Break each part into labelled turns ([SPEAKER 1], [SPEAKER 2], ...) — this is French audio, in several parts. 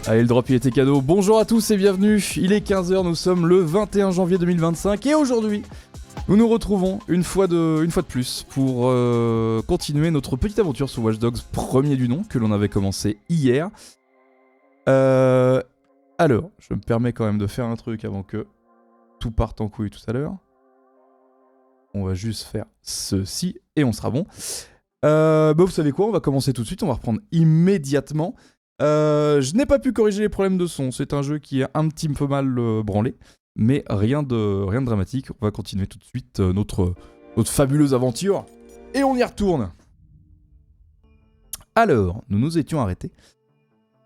[SPEAKER 1] Allez, le drop il était cadeau. Bonjour à tous et bienvenue. Il est 15h, nous sommes le 21 janvier 2025 et aujourd'hui, nous nous retrouvons une fois de plus pour continuer notre petite aventure sur Watch Dogs, premier du nom, que l'on avait commencé hier. Alors, je me permets quand même de faire un truc avant que tout parte en couille tout à l'heure. On va juste faire ceci et on sera bon. Vous savez quoi, on va commencer tout de suite, on va reprendre immédiatement. Je n'ai pas pu corriger les problèmes de son, c'est un jeu qui est un petit peu mal branlé, mais rien de dramatique. On va continuer tout de suite notre fabuleuse aventure, et on y retourne. Alors, nous nous étions arrêtés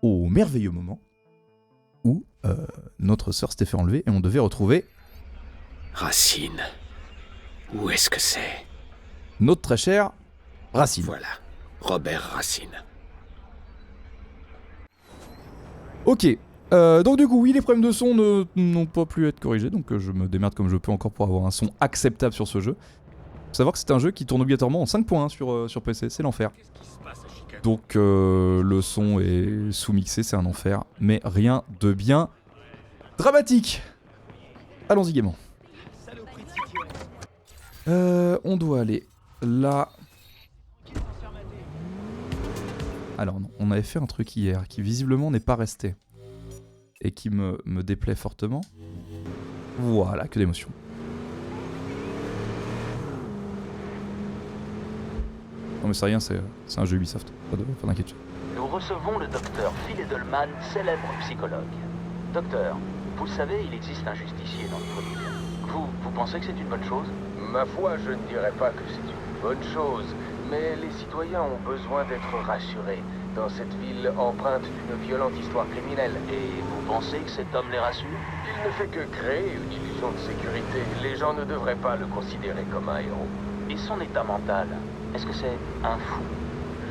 [SPEAKER 1] au merveilleux moment où notre sœur s'était fait enlever et on devait retrouver...
[SPEAKER 2] Racine. Où est-ce que c'est ?
[SPEAKER 1] Notre très cher Racine.
[SPEAKER 2] Voilà, Robert Racine.
[SPEAKER 1] Ok, donc du coup, oui, les problèmes de son n'ont pas pu être corrigés, donc je me démerde comme je peux encore pour avoir un son acceptable sur ce jeu. Faut savoir que c'est un jeu qui tourne obligatoirement en 5.1 sur PC, c'est l'enfer. Donc le son est sous-mixé, c'est un enfer, mais rien de bien dramatique. Allons-y gaiement. On doit aller là. Alors non, on avait fait un truc hier qui visiblement n'est pas resté. Et qui me déplaît fortement. Voilà, que d'émotion. Non mais c'est rien, c'est un jeu Ubisoft, pas d'inquiétude.
[SPEAKER 3] Nous recevons le docteur Phil Edelman, célèbre psychologue. Docteur, vous le savez, il existe un justicier dans notre ville. Vous pensez que c'est une bonne chose ?
[SPEAKER 4] Ma foi, je ne dirais pas que c'est une bonne chose, mais les citoyens ont besoin d'être rassurés dans cette ville empreinte d'une violente histoire criminelle.
[SPEAKER 3] Et vous pensez que cet homme les rassure ?
[SPEAKER 4] Il ne fait que créer une illusion de sécurité. Les gens ne devraient pas le considérer comme un héros.
[SPEAKER 3] Et son état mental ? Est-ce que c'est un fou ?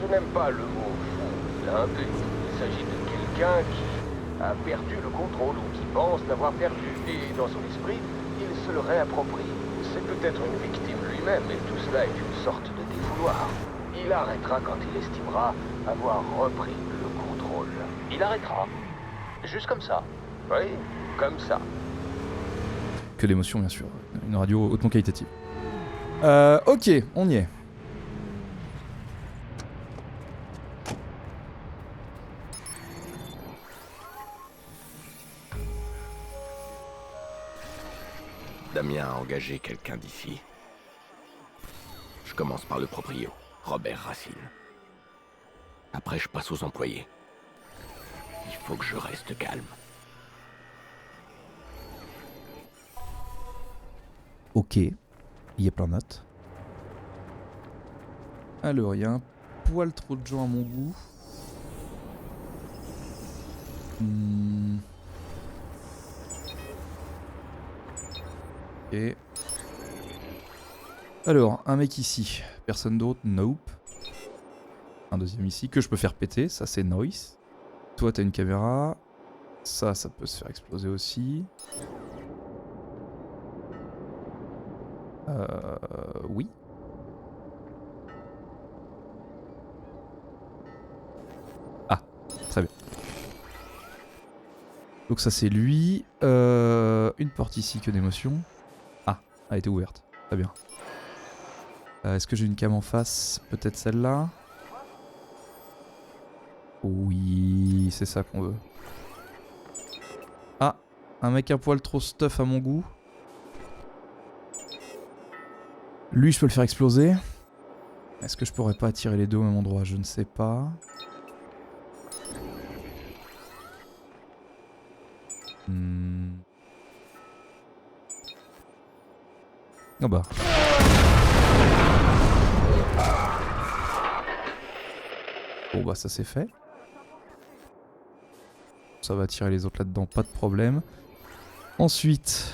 [SPEAKER 4] Je n'aime pas le mot fou, limpide. Il s'agit de quelqu'un qui a perdu le contrôle ou qui pense l'avoir perdu. Et dans son esprit, il se le réapproprie. C'est peut-être une victime lui-même, mais tout cela est une sorte de défouloir. Il arrêtera quand il estimera avoir repris le contrôle.
[SPEAKER 3] Il arrêtera. Juste comme ça.
[SPEAKER 4] Oui, comme ça.
[SPEAKER 1] Que d'émotion bien sûr, une radio hautement qualitative. Ok, on y est.
[SPEAKER 2] Damien a engagé quelqu'un d'ici. Je commence par le proprio, Robert Racine. Après, je passe aux employés. Il faut que je reste calme.
[SPEAKER 1] Ok, il y a plein de notes. Alors, il y a un poil trop de gens à mon goût. Ok. Alors, un mec ici. Personne d'autre, nope. Un deuxième ici que je peux faire péter, ça c'est noise. Toi t'as une caméra. Ça peut se faire exploser aussi. Oui. Ah, très bien. Donc ça c'est lui. Une porte ici, que d'émotion. Ah, elle a été ouverte. Très bien. Est-ce que j'ai une cam en face? Peut-être celle-là? Oui, c'est ça qu'on veut. Ah, un mec un poil trop stuff à mon goût. Lui, je peux le faire exploser. Est-ce que je pourrais pas attirer les deux au même endroit? Je ne sais pas. Oh bah. Bon bah ça c'est fait. Ça va attirer les autres là-dedans, pas de problème. Ensuite...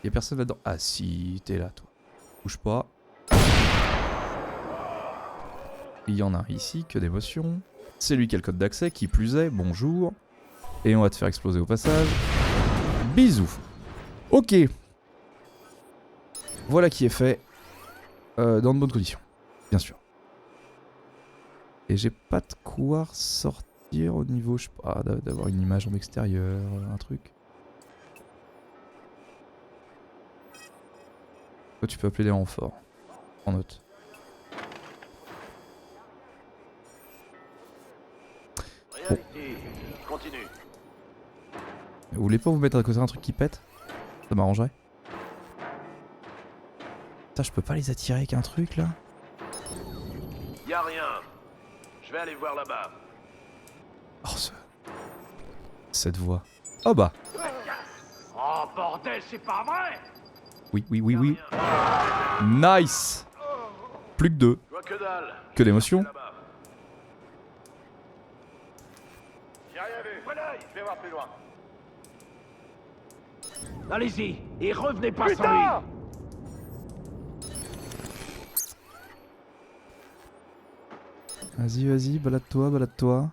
[SPEAKER 1] Y'a personne là-dedans. Ah si, t'es là toi. Bouge pas. Il y en a un ici, que d'émotion. C'est lui qui a le code d'accès, qui plus est, bonjour. Et on va te faire exploser au passage. Bisous. Ok. Voilà qui est fait. Dans de bonnes conditions, bien sûr. Et j'ai pas de quoi ressortir au niveau, je sais pas, d'avoir une image en extérieur, un truc. Toi, tu peux appeler des renforts. En note. Bon.
[SPEAKER 4] Continue.
[SPEAKER 1] Vous voulez pas vous mettre à côté d'un truc qui pète? Ça m'arrangerait. Putain, je peux pas les attirer avec un truc là?
[SPEAKER 4] Y a rien. Je vais aller voir là-bas.
[SPEAKER 1] Oh, cette voix. Oh bah.
[SPEAKER 4] Oh bordel, c'est pas vrai.
[SPEAKER 1] Oui, oui, oui, oui. Nice. Plus que 2.
[SPEAKER 4] Je vois que dalle.
[SPEAKER 1] Que d'émotion.
[SPEAKER 4] J'ai rien vu. Voilà, je vais voir plus loin.
[SPEAKER 5] Allez-y, et revenez pas sans
[SPEAKER 4] Putain!
[SPEAKER 5] lui.
[SPEAKER 1] Vas-y, vas-y, balade-toi, balade-toi.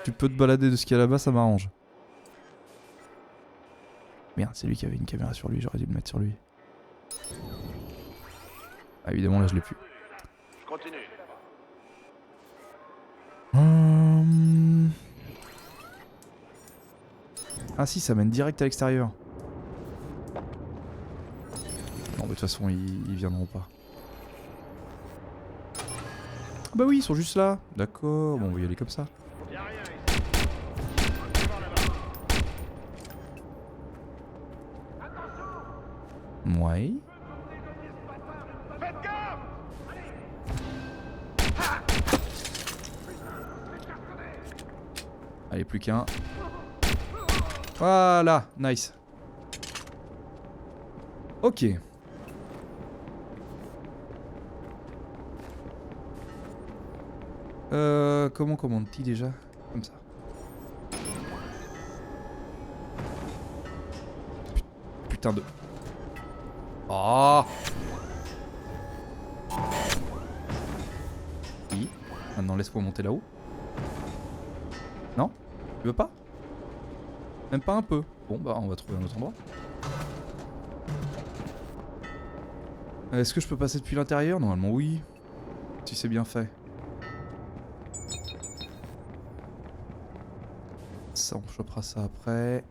[SPEAKER 1] Tu peux te balader de ce qu'il y a là-bas, ça m'arrange. Merde, c'est lui qui avait une caméra sur lui, j'aurais dû le mettre sur lui. Ah, évidemment, là je l'ai plus.
[SPEAKER 4] Je continue.
[SPEAKER 1] Ah si, ça mène direct à l'extérieur. Non, de toute façon, ils viendront pas. Ah bah oui, ils sont juste là. D'accord, bon, on va y aller comme ça.
[SPEAKER 4] Y a rien ici. Je vais voir là-bas.
[SPEAKER 1] Ouais.
[SPEAKER 4] Faites gaffe!
[SPEAKER 1] Allez, plus qu'un. Voilà, nice. Ok. Comment commande-t-il déjà? Comme ça. Putain de... Oh! Oui. Maintenant laisse-moi monter là-haut. Non? Tu veux pas? Même pas un peu. Bon bah on va trouver un autre endroit. Est-ce que je peux passer depuis l'intérieur? Normalement oui. Si c'est bien fait. Ça on chopera ça après.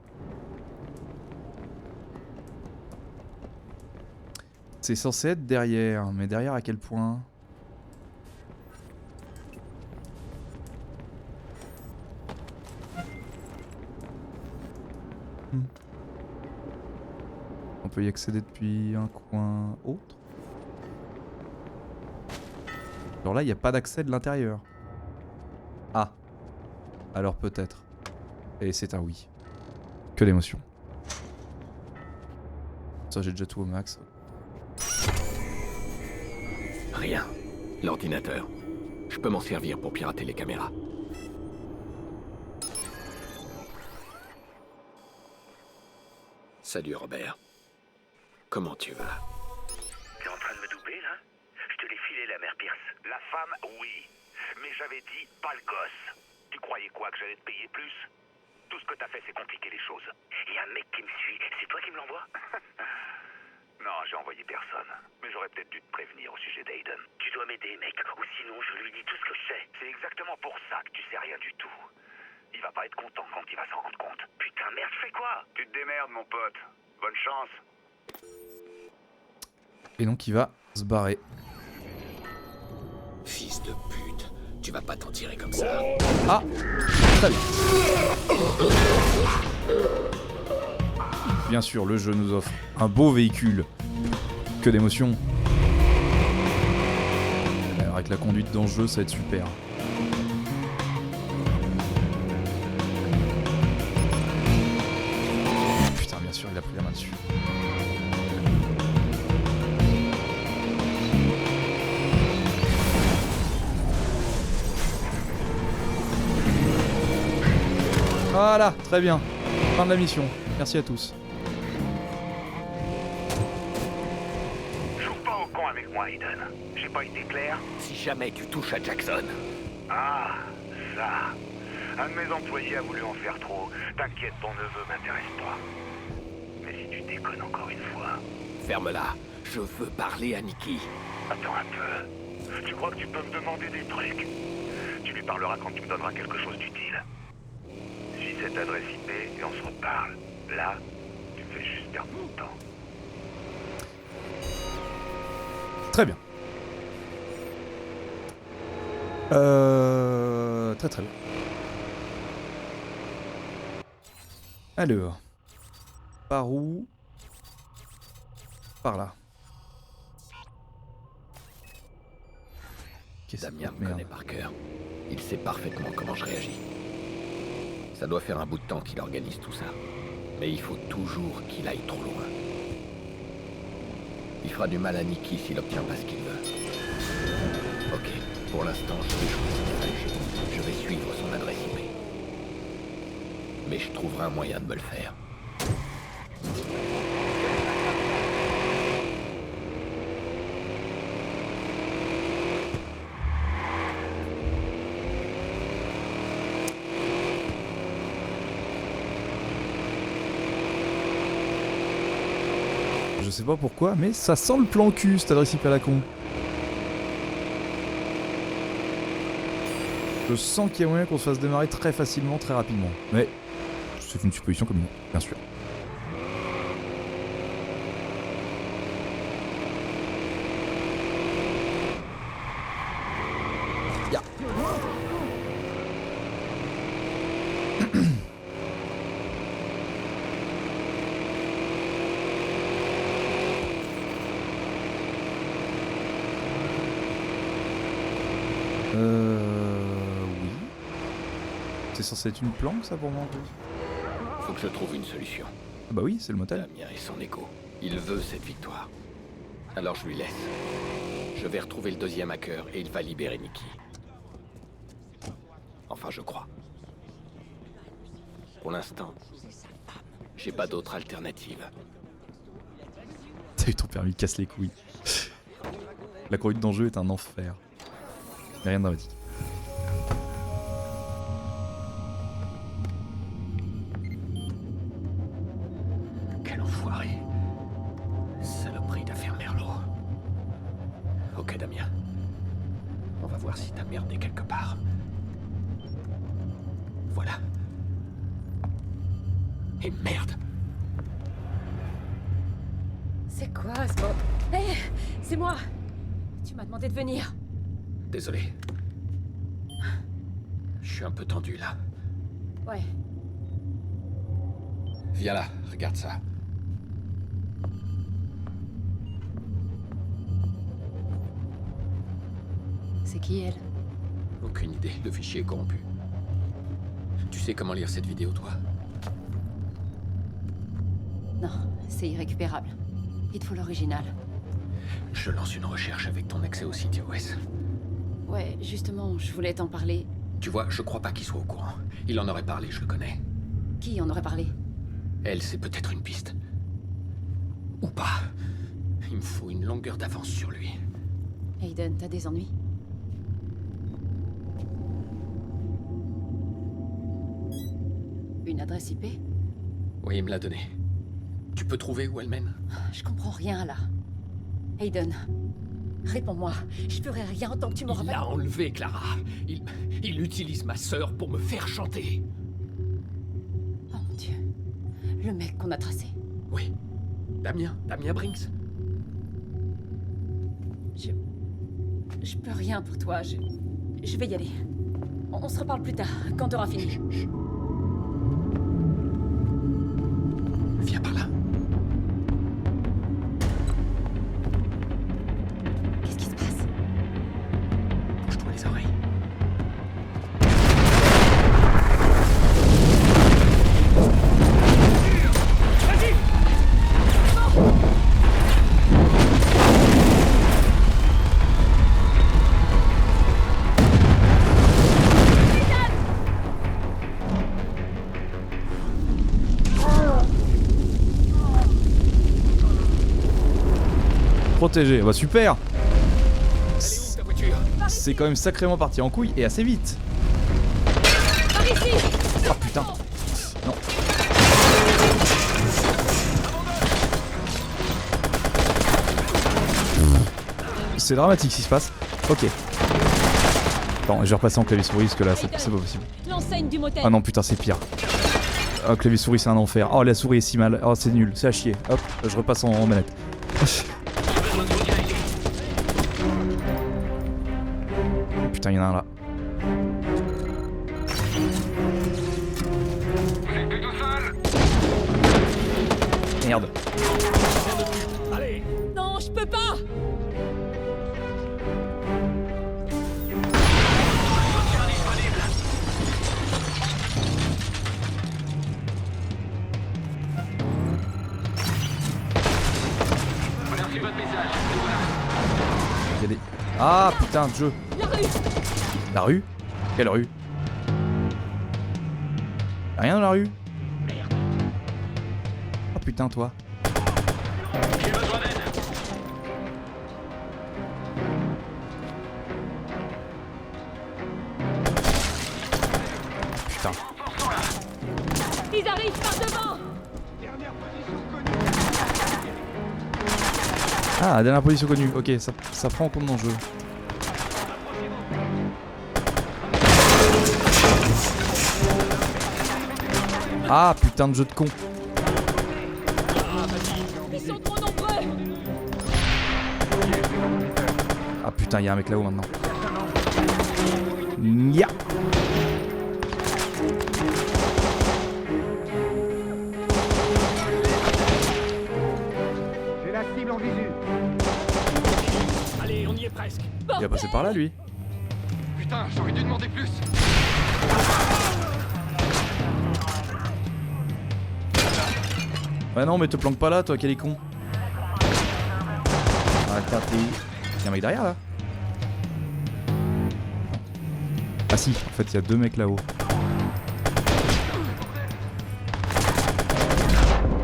[SPEAKER 1] C'est censé être derrière, mais derrière à quel point? On peut y accéder depuis un coin autre. Alors là, il n'y a pas d'accès de l'intérieur. Ah. Alors peut-être. Et c'est un oui. Que d'émotion. Ça, j'ai déjà tout au max.
[SPEAKER 2] Rien. L'ordinateur. Je peux m'en servir pour pirater les caméras. Salut Robert. Comment tu vas?
[SPEAKER 6] T'es en train de me doubler, là? Je te l'ai filé, la mère Pierce. La femme, oui. Mais j'avais dit pas le gosse. Tu croyais quoi, que j'allais te payer plus? Tout ce que t'as fait, c'est compliquer les choses. Il y a un mec qui me suit. C'est toi qui me l'envoie? Non, j'ai envoyé personne. Mais j'aurais peut-être dû te prévenir au sujet d'Aiden. Tu dois m'aider, mec. Ou sinon, je lui dis tout ce que je sais. C'est exactement pour ça que tu sais rien du tout. Il va pas être content quand il va s'en rendre compte. Putain, merde, je fais quoi? Tu te démerdes, mon pote. Bonne chance.
[SPEAKER 1] Et donc il va se barrer.
[SPEAKER 2] Fils de pute. Tu vas pas t'en tirer comme ça.
[SPEAKER 1] Ah! Très bien. Bien sûr, le jeu nous offre un beau véhicule. Que d'émotion. Alors avec la conduite dans le jeu, ça va être super. Putain, bien sûr, il a pris la main dessus. Voilà, très bien. Fin de la mission. Merci à tous.
[SPEAKER 6] Joue pas au con avec moi, Aiden. J'ai pas été clair?
[SPEAKER 2] Si jamais tu touches à Jackson.
[SPEAKER 6] Ah, ça. Un de mes employés a voulu en faire trop. T'inquiète, ton neveu m'intéresse pas. Mais si tu déconnes encore une fois...
[SPEAKER 2] Ferme-la. Je veux parler à Nikki.
[SPEAKER 6] Attends un peu. Tu crois que tu peux me demander des trucs? Tu lui parleras quand tu me donneras quelque chose d'utile. Suis cette adresse IP et on se reparle. Là, tu me fais juste perdre mon temps.
[SPEAKER 1] Très bien. Très très bien. Alors. Par où? Par là. Qu'est-ce que
[SPEAKER 2] Damien me
[SPEAKER 1] merde.
[SPEAKER 2] connaît par cœur. Il sait parfaitement comment je réagis. Ça doit faire un bout de temps qu'il organise tout ça. Mais il faut toujours qu'il aille trop loin. Il fera du mal à Nikki s'il obtient pas ce qu'il veut. Ok, pour l'instant, je vais jouer son stratégie. Je vais suivre son adresse IP. Mais je trouverai un moyen de me le faire.
[SPEAKER 1] Je sais pas pourquoi, mais ça sent le plan cul cette adresse IP à la con. Je sens qu'il y a moyen qu'on se fasse démarrer très facilement, très rapidement. Mais c'est une supposition comme une autre, bien sûr. Ya. Oui. C'est censé être une planque ça pour moi en plus.
[SPEAKER 2] Faut que je trouve une solution.
[SPEAKER 1] Ah bah oui, c'est le motel.
[SPEAKER 2] Damien et son écho. Il veut cette victoire. Alors je lui laisse. Je vais retrouver le deuxième hacker et il va libérer Nikki. Enfin, je crois. Pour l'instant, j'ai pas d'autre alternative.
[SPEAKER 1] T'as eu ton permis, casse les couilles. La conduite d'enjeu est un enfer. Mais rien de dramatique.
[SPEAKER 2] Quel enfoiré. Saloperie d'affaire Merlot. Ok, Damien. On va voir si t'as merdé quelque part. Voilà. Et merde.
[SPEAKER 7] C'est quoi ce bon... Hé, c'est moi. Tu m'as demandé de venir.
[SPEAKER 2] Désolé. Je suis un peu tendu là.
[SPEAKER 7] Ouais.
[SPEAKER 2] Viens là, regarde ça.
[SPEAKER 7] C'est qui elle?
[SPEAKER 2] Aucune idée, le fichier est corrompu. Tu sais comment lire cette vidéo, toi?
[SPEAKER 7] Non, c'est irrécupérable. Il te faut l'original.
[SPEAKER 2] Je lance une recherche avec ton accès au site OS.
[SPEAKER 7] Ouais, justement, je voulais t'en parler.
[SPEAKER 2] Tu vois, je crois pas qu'il soit au courant. Il en aurait parlé, je le connais.
[SPEAKER 7] Qui en aurait parlé?
[SPEAKER 2] Elle, c'est peut-être une piste. Ou pas. Il me faut une longueur d'avance sur lui.
[SPEAKER 7] Aiden, t'as des ennuis? Une adresse IP?
[SPEAKER 2] Oui, il me l'a donné. Tu peux trouver où elle mène?
[SPEAKER 7] Je comprends rien là. Aiden, réponds-moi. Je ferai rien tant que tu m'auras
[SPEAKER 2] Il
[SPEAKER 7] pas...
[SPEAKER 2] l'a enlevé, Clara. Il utilise ma sœur pour me faire chanter.
[SPEAKER 7] Oh mon Dieu. Le mec qu'on a tracé.
[SPEAKER 2] Oui. Damien Brinks.
[SPEAKER 7] Je peux rien pour toi. Je vais y aller. On se reparle plus tard, quand t'auras fini.
[SPEAKER 2] Viens par là.
[SPEAKER 7] Qu'est-ce qui se passe?
[SPEAKER 2] Bouge-toi les oreilles.
[SPEAKER 1] Protégé, bah super.
[SPEAKER 2] Elle est où ta voiture?
[SPEAKER 1] C'est quand même sacrément parti en couille et assez vite.
[SPEAKER 7] Par ici!
[SPEAKER 1] Oh putain. Non. C'est dramatique ce qui se passe. Ok. Attends, je vais repasser en clavier souris parce que là, c'est pas possible.
[SPEAKER 7] L'enseigne du motel.
[SPEAKER 1] Ah non, putain, c'est pire. Oh, clavier souris, c'est un enfer. Oh, la souris est si mal. Oh, c'est nul, c'est à chier. Hop, je repasse en manette. Putain, il y en a un là. Merde.
[SPEAKER 7] Non, je peux pas.
[SPEAKER 1] Il y a des... Ah putain de jeu.
[SPEAKER 7] La rue.
[SPEAKER 1] La rue? Quelle rue? Y'a rien dans la rue? Oh putain toi. Putain.
[SPEAKER 7] Ils arrivent par devant.
[SPEAKER 1] Ah, dernière position connue. Ok, ça prend en compte dans le jeu. Ah putain de jeu de con.
[SPEAKER 7] Ils sont trop nombreux.
[SPEAKER 1] Ah putain, y'a un mec là-haut maintenant. Nya.
[SPEAKER 5] J'ai la cible en visu. Allez, on y est presque.
[SPEAKER 1] Il va passer par là lui.
[SPEAKER 4] Putain, j'aurais dû demander plus.
[SPEAKER 1] Ouais non mais te planque pas là toi, quel est con. Ah t'as pris. Y'a un mec derrière là. Ah si, en fait il y a deux mecs là-haut.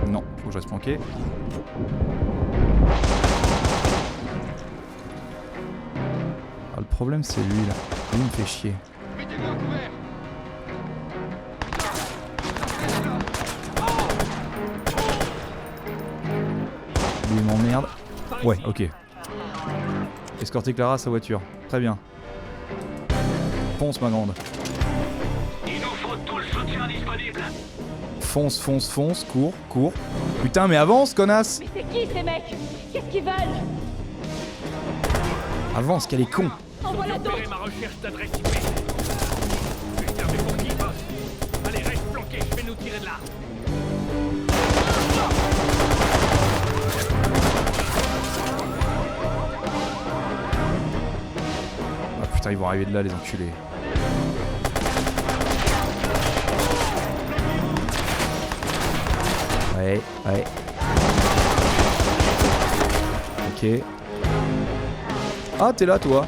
[SPEAKER 1] Non, faut que je reste planqué. Ah, le problème c'est lui là. Lui il me fait chier.
[SPEAKER 4] Mettez-vous à couvert.
[SPEAKER 1] Lui il m'emmerde. Ouais, ok. Escorter Clara à sa voiture. Très bien. Fonce ma grande.
[SPEAKER 6] Il nous faut tout le soutien disponible.
[SPEAKER 1] Fonce, fonce, fonce, cours, cours. Putain mais avance connasse.
[SPEAKER 7] Mais c'est qui ces mecs? Qu'est-ce qu'ils veulent?
[SPEAKER 1] Avance, qu'elle est con.
[SPEAKER 7] En voilà
[SPEAKER 5] Repérez
[SPEAKER 7] d'autres.
[SPEAKER 5] ma recherche d'adresse IP. Putain, mais pour qui, boss? Allez, reste planqué, je vais nous tirer de là.
[SPEAKER 1] Ah putain ils vont arriver de là les enculés. Ouais, ouais. Ok. Ah t'es là toi.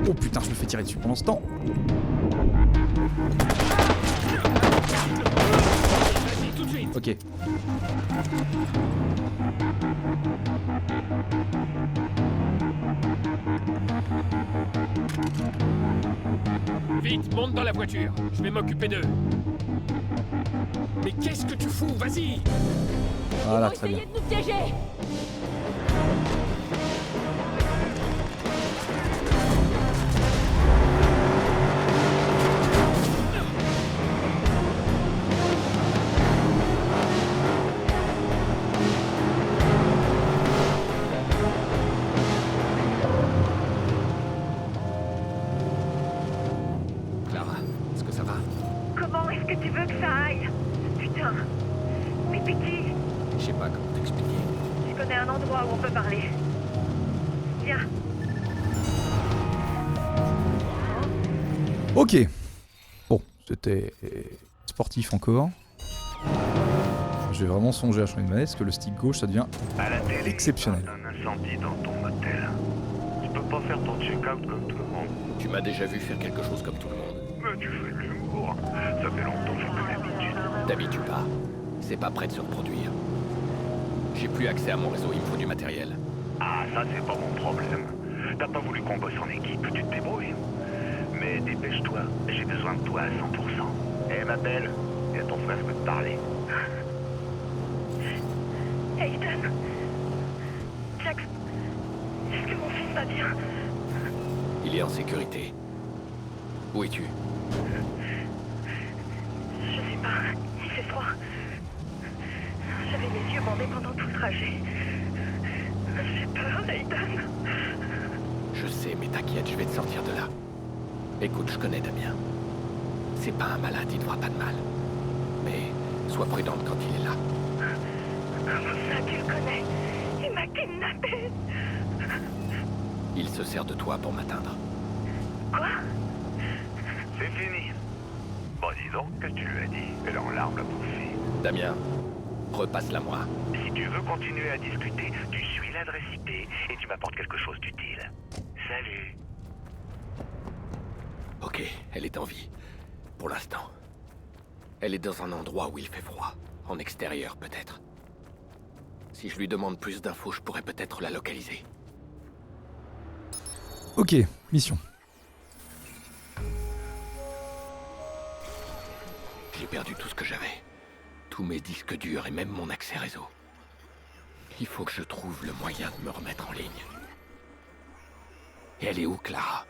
[SPEAKER 1] Oh putain je me fais tirer dessus pendant ce temps.
[SPEAKER 5] Vas-y, tout de suite.
[SPEAKER 1] Ok.
[SPEAKER 5] Vite, monte dans la voiture. Je vais m'occuper d'eux. Mais qu'est-ce que tu fous? Vas-y.
[SPEAKER 1] Voilà
[SPEAKER 7] Ils vont
[SPEAKER 1] très bien.
[SPEAKER 7] essayer de nous piéger.
[SPEAKER 2] Clara, est-ce que ça va?
[SPEAKER 8] Comment est-ce que tu veux que ça aille? Putain. Mais Pity,
[SPEAKER 2] Je sais pas comment t'expliquer.
[SPEAKER 8] je connais un endroit où on peut parler. Viens.
[SPEAKER 1] Ok. Bon, c'était sportif encore. J'ai vraiment songé à changer de manette parce que le stick gauche ça devient
[SPEAKER 6] À la télé,
[SPEAKER 1] exceptionnel.
[SPEAKER 6] un incendie dans ton motel. Tu peux pas faire ton check-out comme tout le monde.
[SPEAKER 2] Tu m'as déjà vu faire quelque chose comme tout le monde.
[SPEAKER 6] Mais tu fais de l'humour. Ça fait longtemps que j'ai plus l'habitude.
[SPEAKER 2] T'habitues pas. C'est pas prêt de se reproduire. J'ai plus accès à mon réseau, il me faut du matériel.
[SPEAKER 6] Ah, ça c'est pas mon problème. T'as pas voulu qu'on bosse en équipe, tu te débrouilles. Mais dépêche-toi, j'ai besoin de toi à 100%. Eh ma belle, y a ton frère qui veut te parler.
[SPEAKER 8] Aiden, Fabien,
[SPEAKER 2] Il est en sécurité. Où es-tu?
[SPEAKER 8] je sais pas, il fait froid. J'avais les yeux bandés pendant tout le trajet. J'ai peur, Aiden.
[SPEAKER 2] Je sais, mais t'inquiète, je vais te sortir de là. Écoute, je connais Damien. C'est pas un malade, il ne fera pas de mal. Mais sois prudente quand il est là.
[SPEAKER 8] Comment ça, tu le connais? Il m'a kidnappé.
[SPEAKER 2] Il se sert de toi pour m'atteindre.
[SPEAKER 8] Quoi?
[SPEAKER 6] C'est fini. Bon, dis donc, qu'est-ce que tu lui as dit? Elle est en larmes, la pauvre fille.
[SPEAKER 2] Damien, repasse-la moi.
[SPEAKER 6] Si tu veux continuer à discuter, tu suis l'adresse IP et tu m'apportes quelque chose d'utile. Salut.
[SPEAKER 2] Ok, elle est en vie. Pour l'instant. Elle est dans un endroit où il fait froid. En extérieur, peut-être. Si je lui demande plus d'infos, je pourrais peut-être la localiser.
[SPEAKER 1] Ok, mission.
[SPEAKER 2] J'ai perdu tout ce que j'avais. Tous mes disques durs et même mon accès réseau. Il faut que je trouve le moyen de me remettre en ligne. Et elle est où, Clara?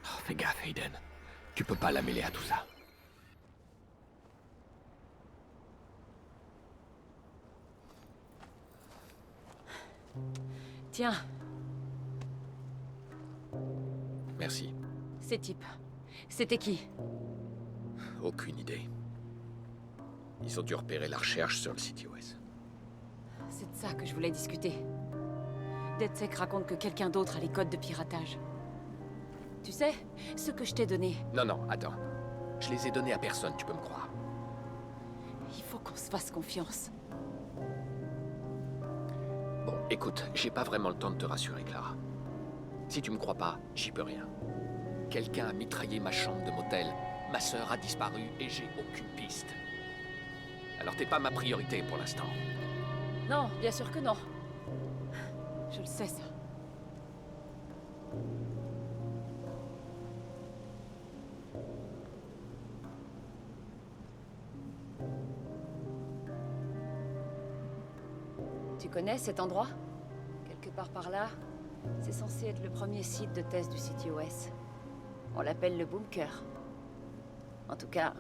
[SPEAKER 2] Oh, fais gaffe, Aiden. Tu peux pas la mêler à tout ça.
[SPEAKER 7] Tiens,
[SPEAKER 2] Merci.
[SPEAKER 7] ces types. C'était qui?
[SPEAKER 2] Aucune idée. Ils ont dû repérer la recherche sur le CTOS.
[SPEAKER 7] C'est de ça que je voulais discuter. DedSec raconte que quelqu'un d'autre a les codes de piratage. Tu sais, ce que je t'ai donné,
[SPEAKER 2] Non, non, attends. Je les ai donnés à personne, tu peux me croire.
[SPEAKER 7] il faut qu'on se fasse confiance.
[SPEAKER 2] Bon, écoute, j'ai pas vraiment le temps de te rassurer, Clara. Si tu me crois pas, j'y peux rien. Quelqu'un a mitraillé ma chambre de motel. Ma sœur a disparu et j'ai aucune piste. Alors t'es pas ma priorité pour l'instant.
[SPEAKER 7] Non, bien sûr que non. Je le sais, ça. Tu connais cet endroit? Quelque part par là, c'est censé être le premier site de test du CTOS. On l'appelle le bunker. En tout cas,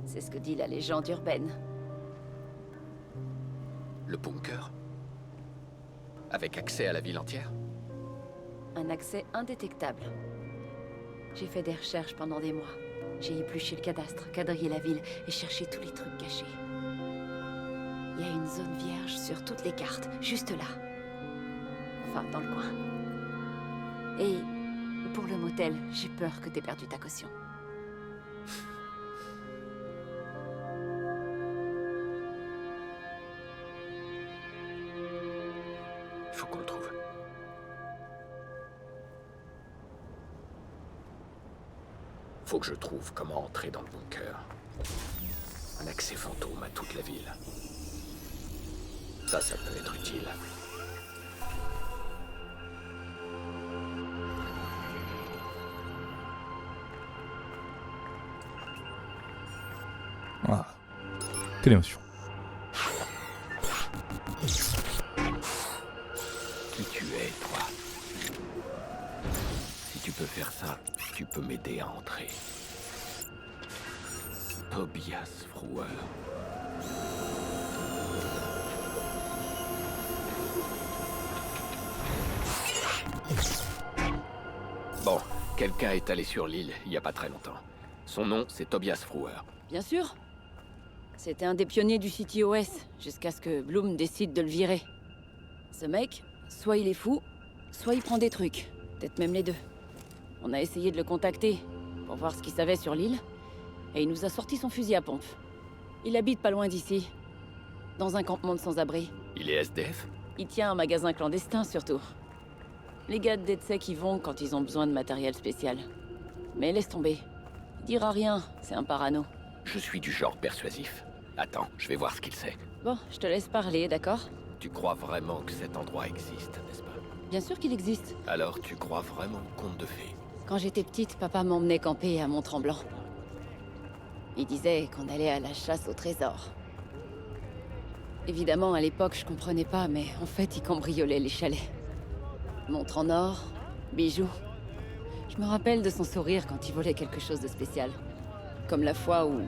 [SPEAKER 7] c'est ce que dit la légende urbaine.
[SPEAKER 2] Le bunker? Avec accès à la ville entière?
[SPEAKER 7] Un accès indétectable. J'ai fait des recherches pendant des mois. J'ai épluché le cadastre, quadrillé la ville et cherché tous les trucs cachés. Il y a une zone vierge sur toutes les cartes, juste là. Enfin, dans le coin. Et pour le motel, j'ai peur que t'aies perdu ta caution.
[SPEAKER 2] Il faut qu'on le trouve. Faut que je trouve comment entrer dans le bunker. Un accès fantôme à toute la ville. Ça peut être utile.
[SPEAKER 1] Voilà. Quelle émotion.
[SPEAKER 2] Qui tu es, toi? Si tu peux faire ça, tu peux m'aider à entrer. Tobias Fruer. Bon, quelqu'un est allé sur l'île il y a pas très longtemps. Son nom, c'est Tobias Fruer.
[SPEAKER 7] Bien sûr. C'était un des pionniers du CTOS, jusqu'à ce que Bloom décide de le virer. Ce mec, soit il est fou, soit il prend des trucs. Peut-être même les deux. On a essayé de le contacter, pour voir ce qu'il savait sur l'île, et il nous a sorti son fusil à pompe. Il habite pas loin d'ici, dans un campement de sans-abri.
[SPEAKER 2] Il est SDF?
[SPEAKER 7] Il tient un magasin clandestin, surtout. Les gars de DedSec y vont quand ils ont besoin de matériel spécial. Mais laisse tomber. Il dira rien, c'est un parano.
[SPEAKER 2] Je suis du genre persuasif. Attends, je vais voir ce qu'il sait.
[SPEAKER 7] Bon, je te laisse parler, d'accord?
[SPEAKER 2] Tu crois vraiment que cet endroit existe, n'est-ce pas?
[SPEAKER 7] Bien sûr qu'il existe.
[SPEAKER 2] Alors tu crois vraiment au conte de fées?
[SPEAKER 7] Quand j'étais petite, papa m'emmenait camper à Mont-Tremblant. Il disait qu'on allait à la chasse au trésor. Évidemment, à l'époque, je comprenais pas, mais en fait, il cambriolait les chalets. Montre en or, bijoux. Je me rappelle de son sourire quand il volait quelque chose de spécial. Comme la fois où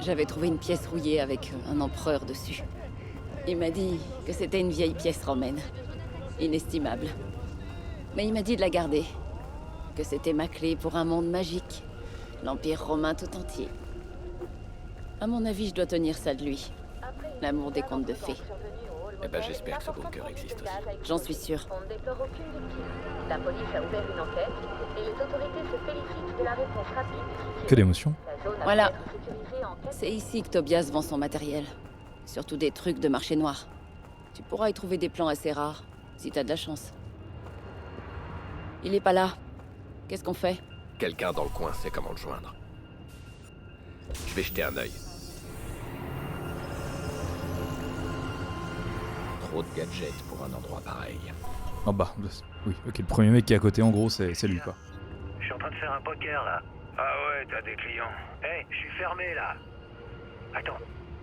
[SPEAKER 7] j'avais trouvé une pièce rouillée avec un empereur dessus. Il m'a dit que c'était une vieille pièce romaine. Inestimable. Mais il m'a dit de la garder. Que c'était ma clé pour un monde magique. L'Empire romain tout entier. À mon avis, je dois tenir ça de lui. L'amour des contes de fées.
[SPEAKER 2] Eh ben j'espère que ce bunker existe aussi.
[SPEAKER 7] J'en suis sûre.
[SPEAKER 8] On ne déplore aucune victime. La police a ouvert une enquête et les autorités se félicitent de la réponse rapide du soutien.
[SPEAKER 1] Quelle émotion.
[SPEAKER 8] La zone a
[SPEAKER 7] Voilà.
[SPEAKER 8] pu être sécurisée en cas de-
[SPEAKER 7] C'est ici que Tobias vend son matériel. Surtout des trucs de marché noir. Tu pourras y trouver des plans assez rares, si t'as de la chance. Il est pas là. Qu'est-ce qu'on fait?
[SPEAKER 2] Quelqu'un dans le coin sait comment le joindre. Je vais jeter un œil. Trop de gadgets pour un endroit pareil.
[SPEAKER 1] Ah bah, oui, ok, le premier mec qui est à côté, en gros, c'est lui, quoi.
[SPEAKER 6] Je suis en train de faire un poker là. Ah ouais, t'as des clients. Hé, je suis fermé là. Attends,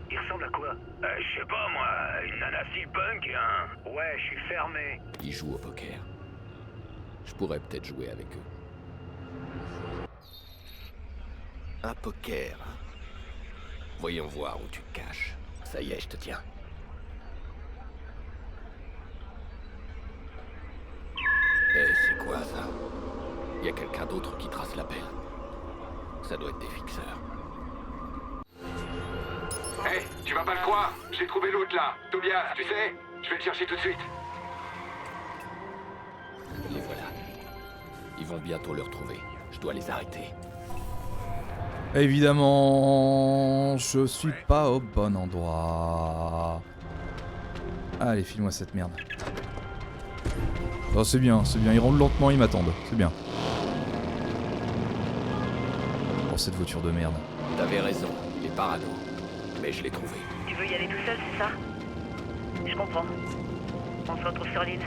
[SPEAKER 6] il ressemble à quoi? Je sais pas moi, une nana steampunk et un... Ouais, je suis fermé.
[SPEAKER 2] Ils jouent au poker. Je pourrais peut-être jouer avec eux. Un poker. Voyons voir où tu te caches. Ça y est, je te tiens. Eh, c'est quoi ça? Y a quelqu'un d'autre qui trace l'appel. Ça doit être des fixeurs.
[SPEAKER 9] Hé, tu vas pas le croire, j'ai trouvé l'autre là, Tobias, tu sais? Je vais le chercher tout de suite.
[SPEAKER 2] Les voilà. Ils vont bientôt le retrouver. Je dois les arrêter.
[SPEAKER 1] Évidemment, je suis pas au bon endroit. Allez, file-moi cette merde. Oh, c'est bien, ils roulent lentement, ils m'attendent, c'est bien. Oh, cette voiture de merde.
[SPEAKER 2] T'avais raison, il est parano. Mais je l'ai trouvé.
[SPEAKER 8] Tu veux y aller tout seul, c'est ça? Je comprends. On se retrouve sur l'île.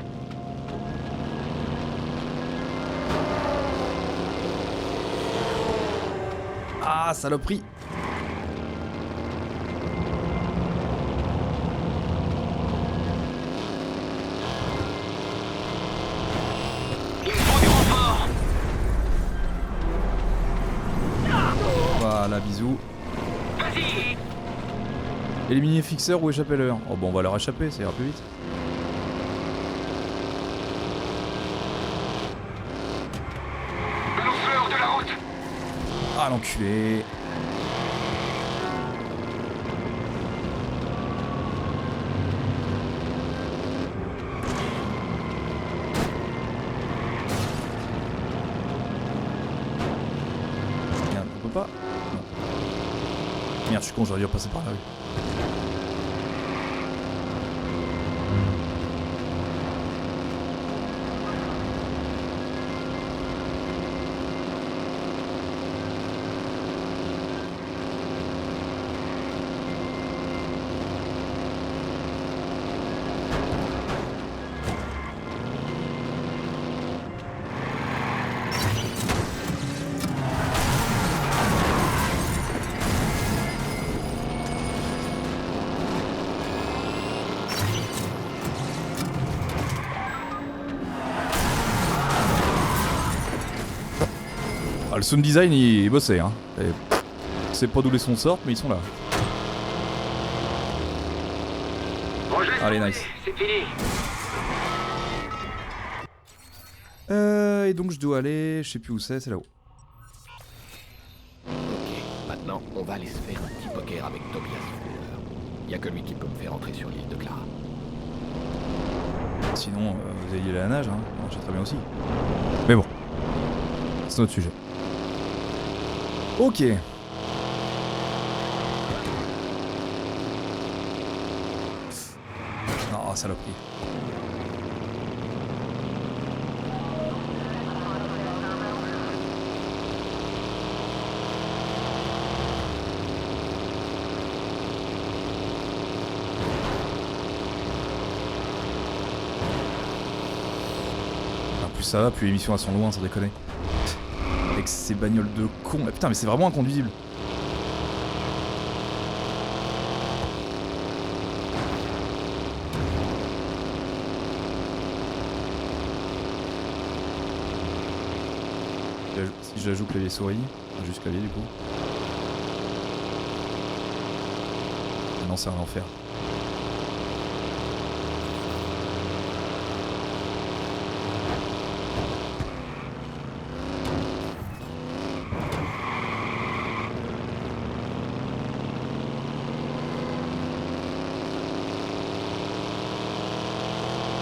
[SPEAKER 1] Ah, saloperie. Voilà, bisous. Éliminer fixeur ou échapper leur. Oh bon, on va leur échapper, ça ira plus vite.
[SPEAKER 9] Balance-le hors de la route.
[SPEAKER 1] Ah, l'enculé. Merde, on peut pas. Non. Merde, je suis con, j'aurais dû repasser par la rue. Ah, le sound design il est bossé hein. C'est pas d'où les sons sortent mais ils sont là.
[SPEAKER 9] Bon, je laisse
[SPEAKER 1] Allez,
[SPEAKER 9] tomber,
[SPEAKER 1] nice.
[SPEAKER 9] c'est fini.
[SPEAKER 1] Et donc je dois aller, je sais plus où c'est là-haut.
[SPEAKER 2] Ok, maintenant, on va aller se faire un petit poker avec Tobias Fuller. Y a que lui qui peut me faire entrer sur l'île de Clara.
[SPEAKER 1] Sinon, vous allez aller à la nage, hein. Ça marche très bien aussi. Mais bon, c'est notre sujet. Ok. Oh, saloperie. Plus ça va, plus les missions elles sont loin, sans déconner. Avec ces bagnoles de cons. Ah, putain, mais c'est vraiment inconduisible. Si j'ajoute clavier souris, juste clavier du coup. Non, c'est un enfer.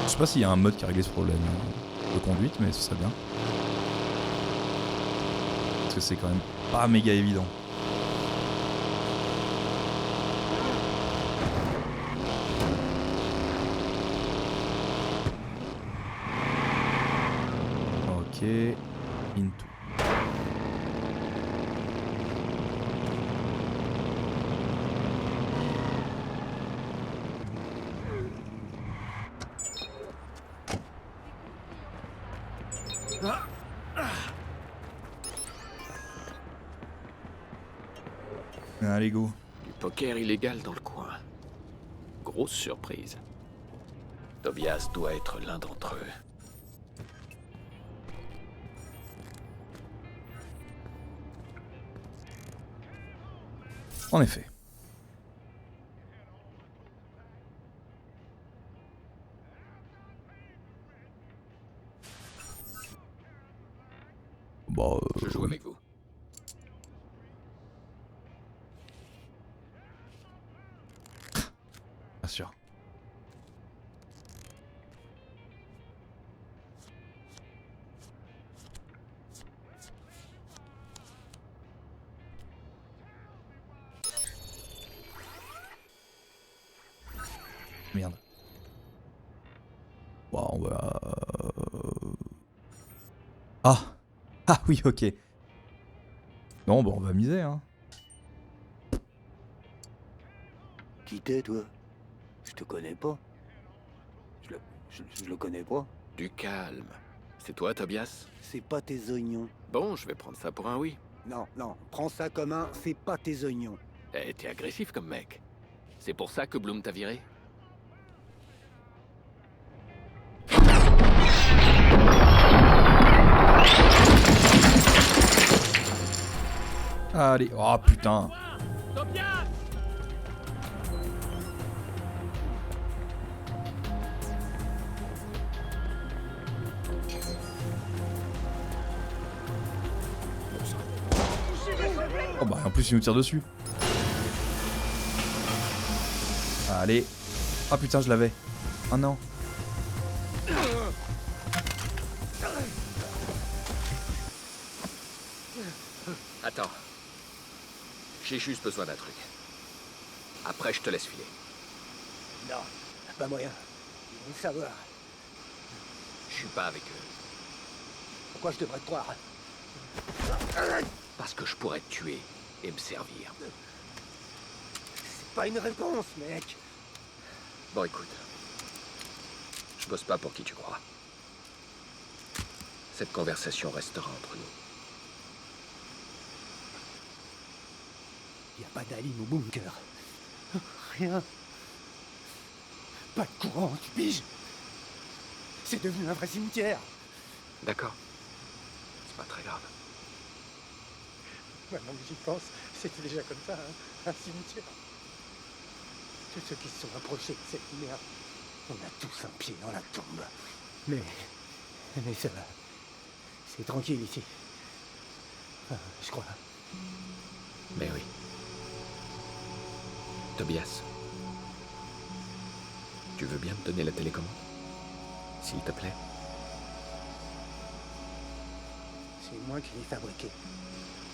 [SPEAKER 1] Je sais pas s'il y a un mode qui a réglé ce problème de conduite, mais ce serait bien. Parce que c'est quand même pas méga évident. Ok, into. Allez, go.
[SPEAKER 2] Du poker illégal dans le coin. Grosse surprise. Tobias doit être l'un d'entre eux.
[SPEAKER 1] En effet. Bon,
[SPEAKER 2] Je joue avec vous.
[SPEAKER 1] bien sûr. Merde. Bon, on va... Ah. Ah oui, ok. Non, bon, on va miser, hein.
[SPEAKER 10] Qui t'es, toi? Je te connais pas. Je le connais pas.
[SPEAKER 2] Du calme. C'est toi, Tobias?
[SPEAKER 10] C'est pas tes oignons.
[SPEAKER 2] Bon, je vais prendre ça pour un oui.
[SPEAKER 10] Non, non, prends ça comme un c'est pas tes oignons.
[SPEAKER 2] Eh, t'es agressif comme mec. C'est pour ça que Bloom t'a viré?
[SPEAKER 1] Allez, oh putain.
[SPEAKER 5] Tobias!
[SPEAKER 1] Oh bah en plus il nous tire dessus. Allez. Ah putain je l'avais. Oh non.
[SPEAKER 2] Attends. J'ai juste besoin d'un truc. Après, je te laisse filer.
[SPEAKER 10] Non, pas moyen. Ils vont le savoir.
[SPEAKER 2] Je suis pas avec eux.
[SPEAKER 10] Pourquoi je devrais te croire?
[SPEAKER 2] Parce que je pourrais te tuer et me servir.
[SPEAKER 10] C'est pas une réponse, mec.
[SPEAKER 2] Bon, écoute. Je bosse pas pour qui tu crois. Cette conversation restera entre nous.
[SPEAKER 10] Y a pas d'Aline au bunker. Rien. Pas de courant, tu piges? C'est devenu un vrai cimetière.
[SPEAKER 2] D'accord. C'est pas très grave.
[SPEAKER 10] Maintenant que j'y pense, c'était déjà comme ça, hein, un cimetière. Tous ceux qui se sont approchés de cette merde, on a tous un pied dans la tombe. Mais ça va. C'est tranquille ici. Enfin, je crois.
[SPEAKER 2] Mais oui. Tobias. Tu veux bien me donner la télécommande? S'il te plaît.
[SPEAKER 10] C'est moi qui l'ai fabriqué.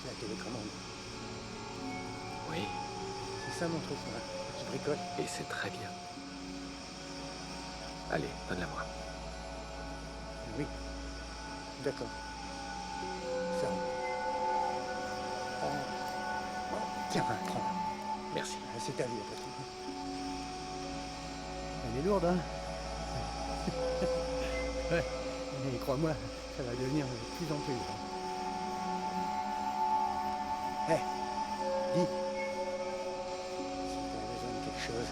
[SPEAKER 10] La télécommande.
[SPEAKER 2] Oui.
[SPEAKER 10] C'est ça mon truc, moi. Je bricole.
[SPEAKER 2] Et c'est très bien. Allez, donne-la-moi.
[SPEAKER 10] Oui. D'accord. Ça. Tiens, prends-la.
[SPEAKER 2] Merci.
[SPEAKER 10] C'est ta vie, après tout. Elle est lourde, hein? Ouais. Mais crois-moi, ça va devenir de plus en plus lourd. Hé, dis. Si t'as besoin de quelque chose,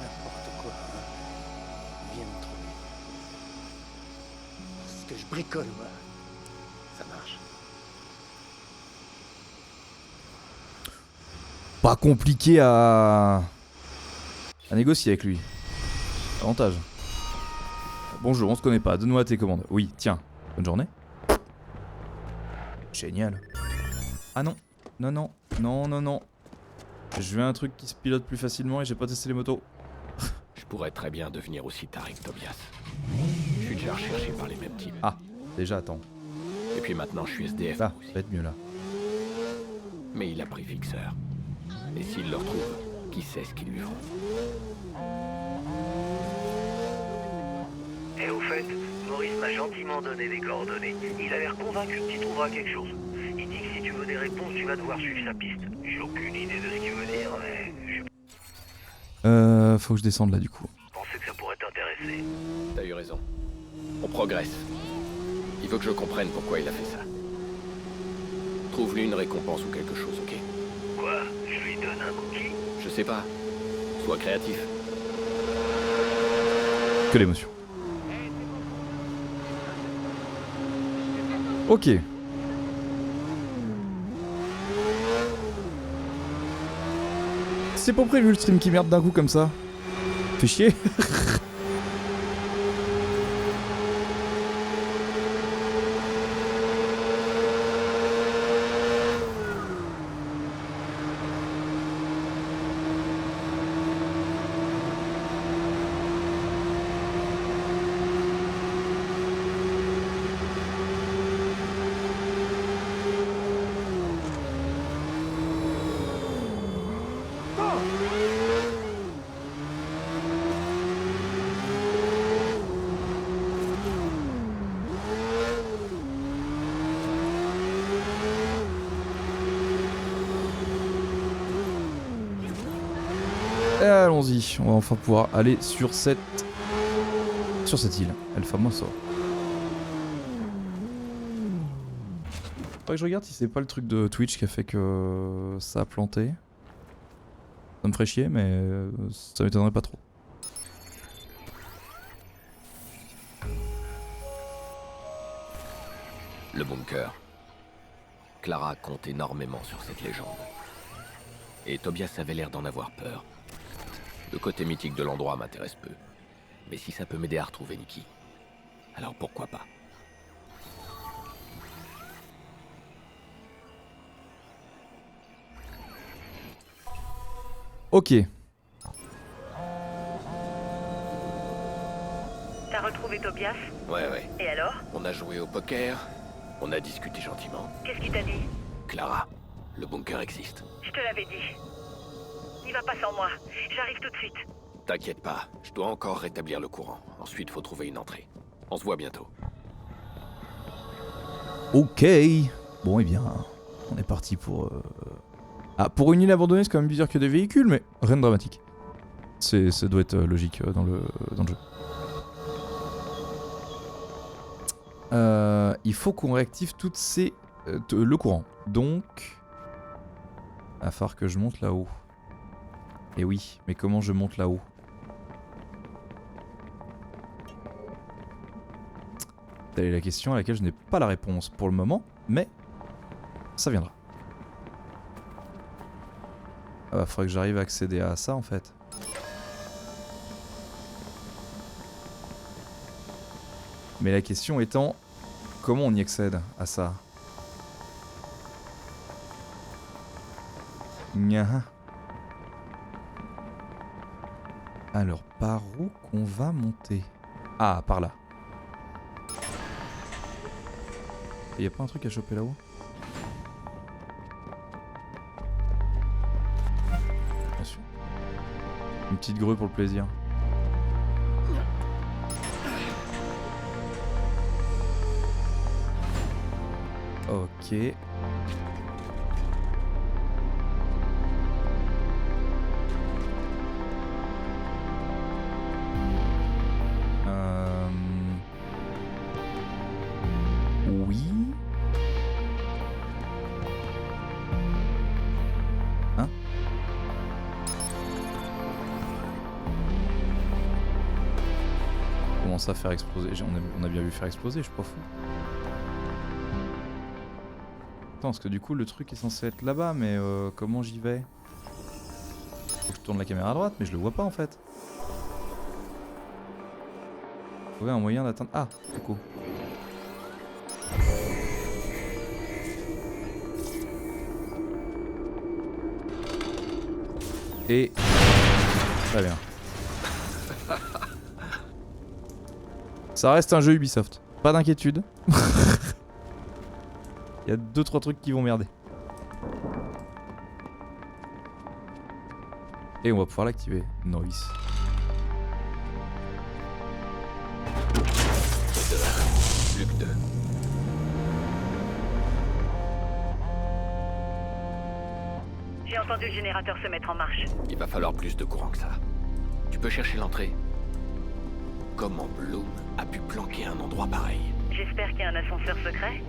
[SPEAKER 10] n'importe quoi, hein, viens me trouver. Parce que je bricole, moi.
[SPEAKER 2] Ça marche.
[SPEAKER 1] pas compliqué à négocier avec lui. Avantage. Bonjour, on se connaît pas, donne-moi tes commandes. Oui, tiens, bonne journée. Génial. Ah non, non, non, non, non, non. Je veux un truc qui se pilote plus facilement et j'ai pas testé les motos.
[SPEAKER 2] Je pourrais très bien devenir aussi taré que Tobias. Je suis déjà recherché par les mêmes types.
[SPEAKER 1] Ah, déjà, attends.
[SPEAKER 2] Et puis maintenant, je suis SDF.
[SPEAKER 1] Ah, ça va être mieux là.
[SPEAKER 2] Mais il a pris Fixer. Et s'il le retrouve, qui sait ce qu'ils lui feront.
[SPEAKER 6] Et au fait, Maurice m'a gentiment donné des coordonnées. Il a l'air convaincu que tu trouveras quelque chose. Il dit que si tu veux des réponses, tu vas devoir suivre sa piste. J'ai aucune idée de ce qu'il veut dire, mais
[SPEAKER 1] faut que je descende là du coup.
[SPEAKER 6] je pensais que ça pourrait t'intéresser.
[SPEAKER 2] T'as eu raison. On progresse. Il veut que je comprenne pourquoi il a fait ça. Trouve-lui une récompense ou quelque chose, ok?
[SPEAKER 6] Quoi? Je lui donne un cookie?
[SPEAKER 2] Je sais pas. Sois créatif.
[SPEAKER 1] Que l'émotion. Ok. C'est pas prévu le stream qui merde d'un coup comme ça. Fait chier. Allons-y, on va enfin pouvoir aller sur cette île, El Famoso. Faudrait que je regarde si c'est pas le truc de Twitch qui a fait que ça a planté. Ça me ferait chier, mais ça m'étonnerait pas trop.
[SPEAKER 2] Le bunker. Clara compte énormément sur cette légende. Et Tobias avait l'air d'en avoir peur. Le côté mythique de l'endroit m'intéresse peu. Mais si ça peut m'aider à retrouver Nikki, alors pourquoi pas?
[SPEAKER 1] Ok.
[SPEAKER 8] T'as retrouvé Tobias?
[SPEAKER 2] Ouais.
[SPEAKER 8] Et alors?
[SPEAKER 2] On a joué au poker, on a discuté gentiment.
[SPEAKER 8] Qu'est-ce qu'il t'a dit?
[SPEAKER 2] Clara, le bunker existe.
[SPEAKER 8] Je te l'avais dit. N'y va pas sans moi. J'arrive tout de suite.
[SPEAKER 2] T'inquiète pas, je dois encore rétablir le courant. Ensuite, faut trouver une entrée. On se voit bientôt.
[SPEAKER 1] Ok. Bon, eh bien, on est parti pour... Ah, pour une île abandonnée, c'est quand même bizarre qu'il y ait des véhicules, mais rien de dramatique. Ça doit être logique dans le jeu. Il faut qu'on réactive toutes ces... le courant. Donc... Il va falloir que je monte là-haut. Et oui, mais comment je monte là-haut? Telle est la question à laquelle je n'ai pas la réponse pour le moment, mais ça viendra. Ah bah, faudrait que j'arrive à accéder à ça en fait. Mais la question étant, comment on y accède à ça? Nya. Alors, par où qu'on va monter? Ah, par là. Et y a pas un truc à choper là-haut? Bien sûr. Une petite grue pour le plaisir. Ok. Oui. Hein? Comment ça faire exploser? On a bien vu faire exploser, je suis pas fou. Attends, parce que du coup le truc est censé être là-bas, mais comment j'y vais? tourne la caméra à droite, mais je le vois pas en fait. Trouver un moyen d'atteindre... Ah, coucou. Et... Très bien. Ça reste un jeu Ubisoft. Pas d'inquiétude. Il y a 2-3 trucs qui vont merder. Et on va pouvoir l'activer. Nice.
[SPEAKER 2] Plus que 2.
[SPEAKER 8] J'ai entendu le générateur se mettre en marche.
[SPEAKER 2] Il va falloir plus de courant que ça. Tu peux chercher l'entrée. Comment Bloom a pu planquer un endroit pareil?
[SPEAKER 8] J'espère qu'il y a un ascenseur secret.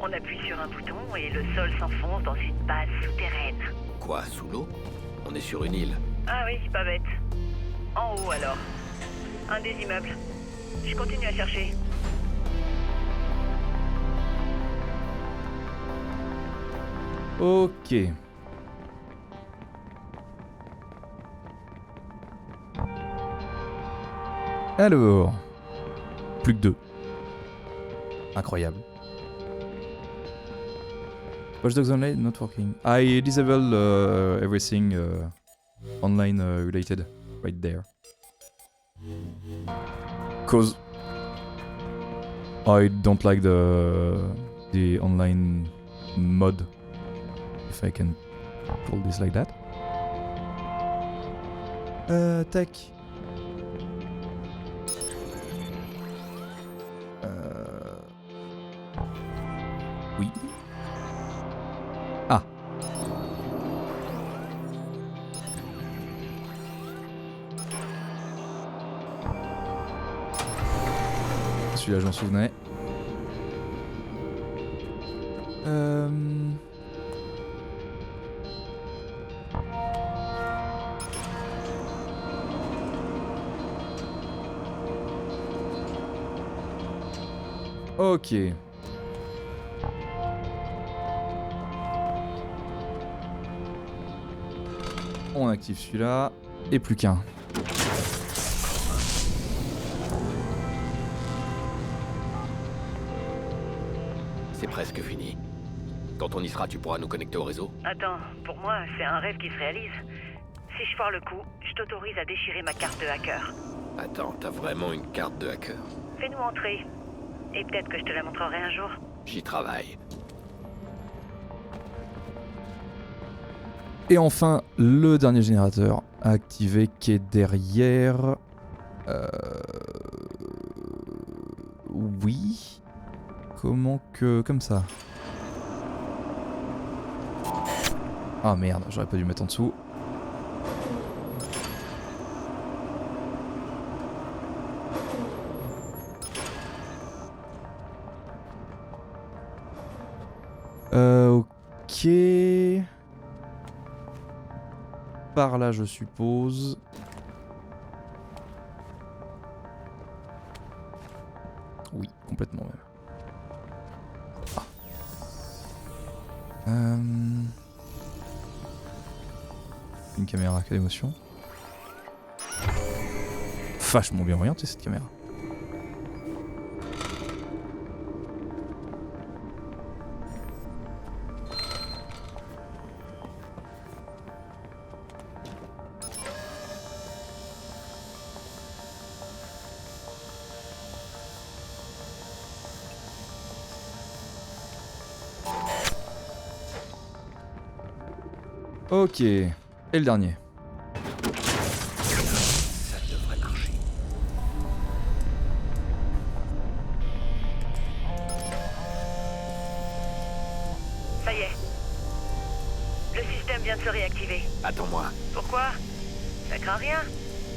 [SPEAKER 8] On appuie sur un bouton et le sol s'enfonce dans une base souterraine.
[SPEAKER 2] Quoi, sous l'eau? On est sur une île.
[SPEAKER 8] Ah oui, pas bête. En haut alors. Un des immeubles. Je continue à chercher.
[SPEAKER 1] Ok. Alors. Plus que 2. Incroyable. Watch Dogs Online not working. I disable everything online related right there. Cause I don't like the online mod. If I can pull this like that. Tech. Oui. Ah. Celui-là, j'en souvenais. Ok. On active celui-là. Et plus qu'un.
[SPEAKER 2] C'est presque fini. Quand on y sera, tu pourras nous connecter au réseau?
[SPEAKER 8] Attends, pour moi, c'est un rêve qui se réalise. Si je foire le coup, je t'autorise à déchirer ma carte de hacker.
[SPEAKER 2] Attends, t'as vraiment une carte de hacker?
[SPEAKER 8] Fais-nous entrer. Et peut-être que je te la montrerai un jour.
[SPEAKER 2] J'y travaille.
[SPEAKER 1] Et enfin, le dernier générateur à activer qui est derrière. Oui. Comment que... Comme ça. Ah merde, j'aurais pas dû mettre en dessous. Ok. Par là, je suppose. Oui, complètement même. Ah. Une caméra, quelle émotion. Vachement bien orientée cette caméra. Ok, et le dernier.
[SPEAKER 2] Ça devrait marcher.
[SPEAKER 8] Ça y est. Le système vient de se réactiver.
[SPEAKER 2] Attends-moi.
[SPEAKER 8] Pourquoi? Ça craint rien.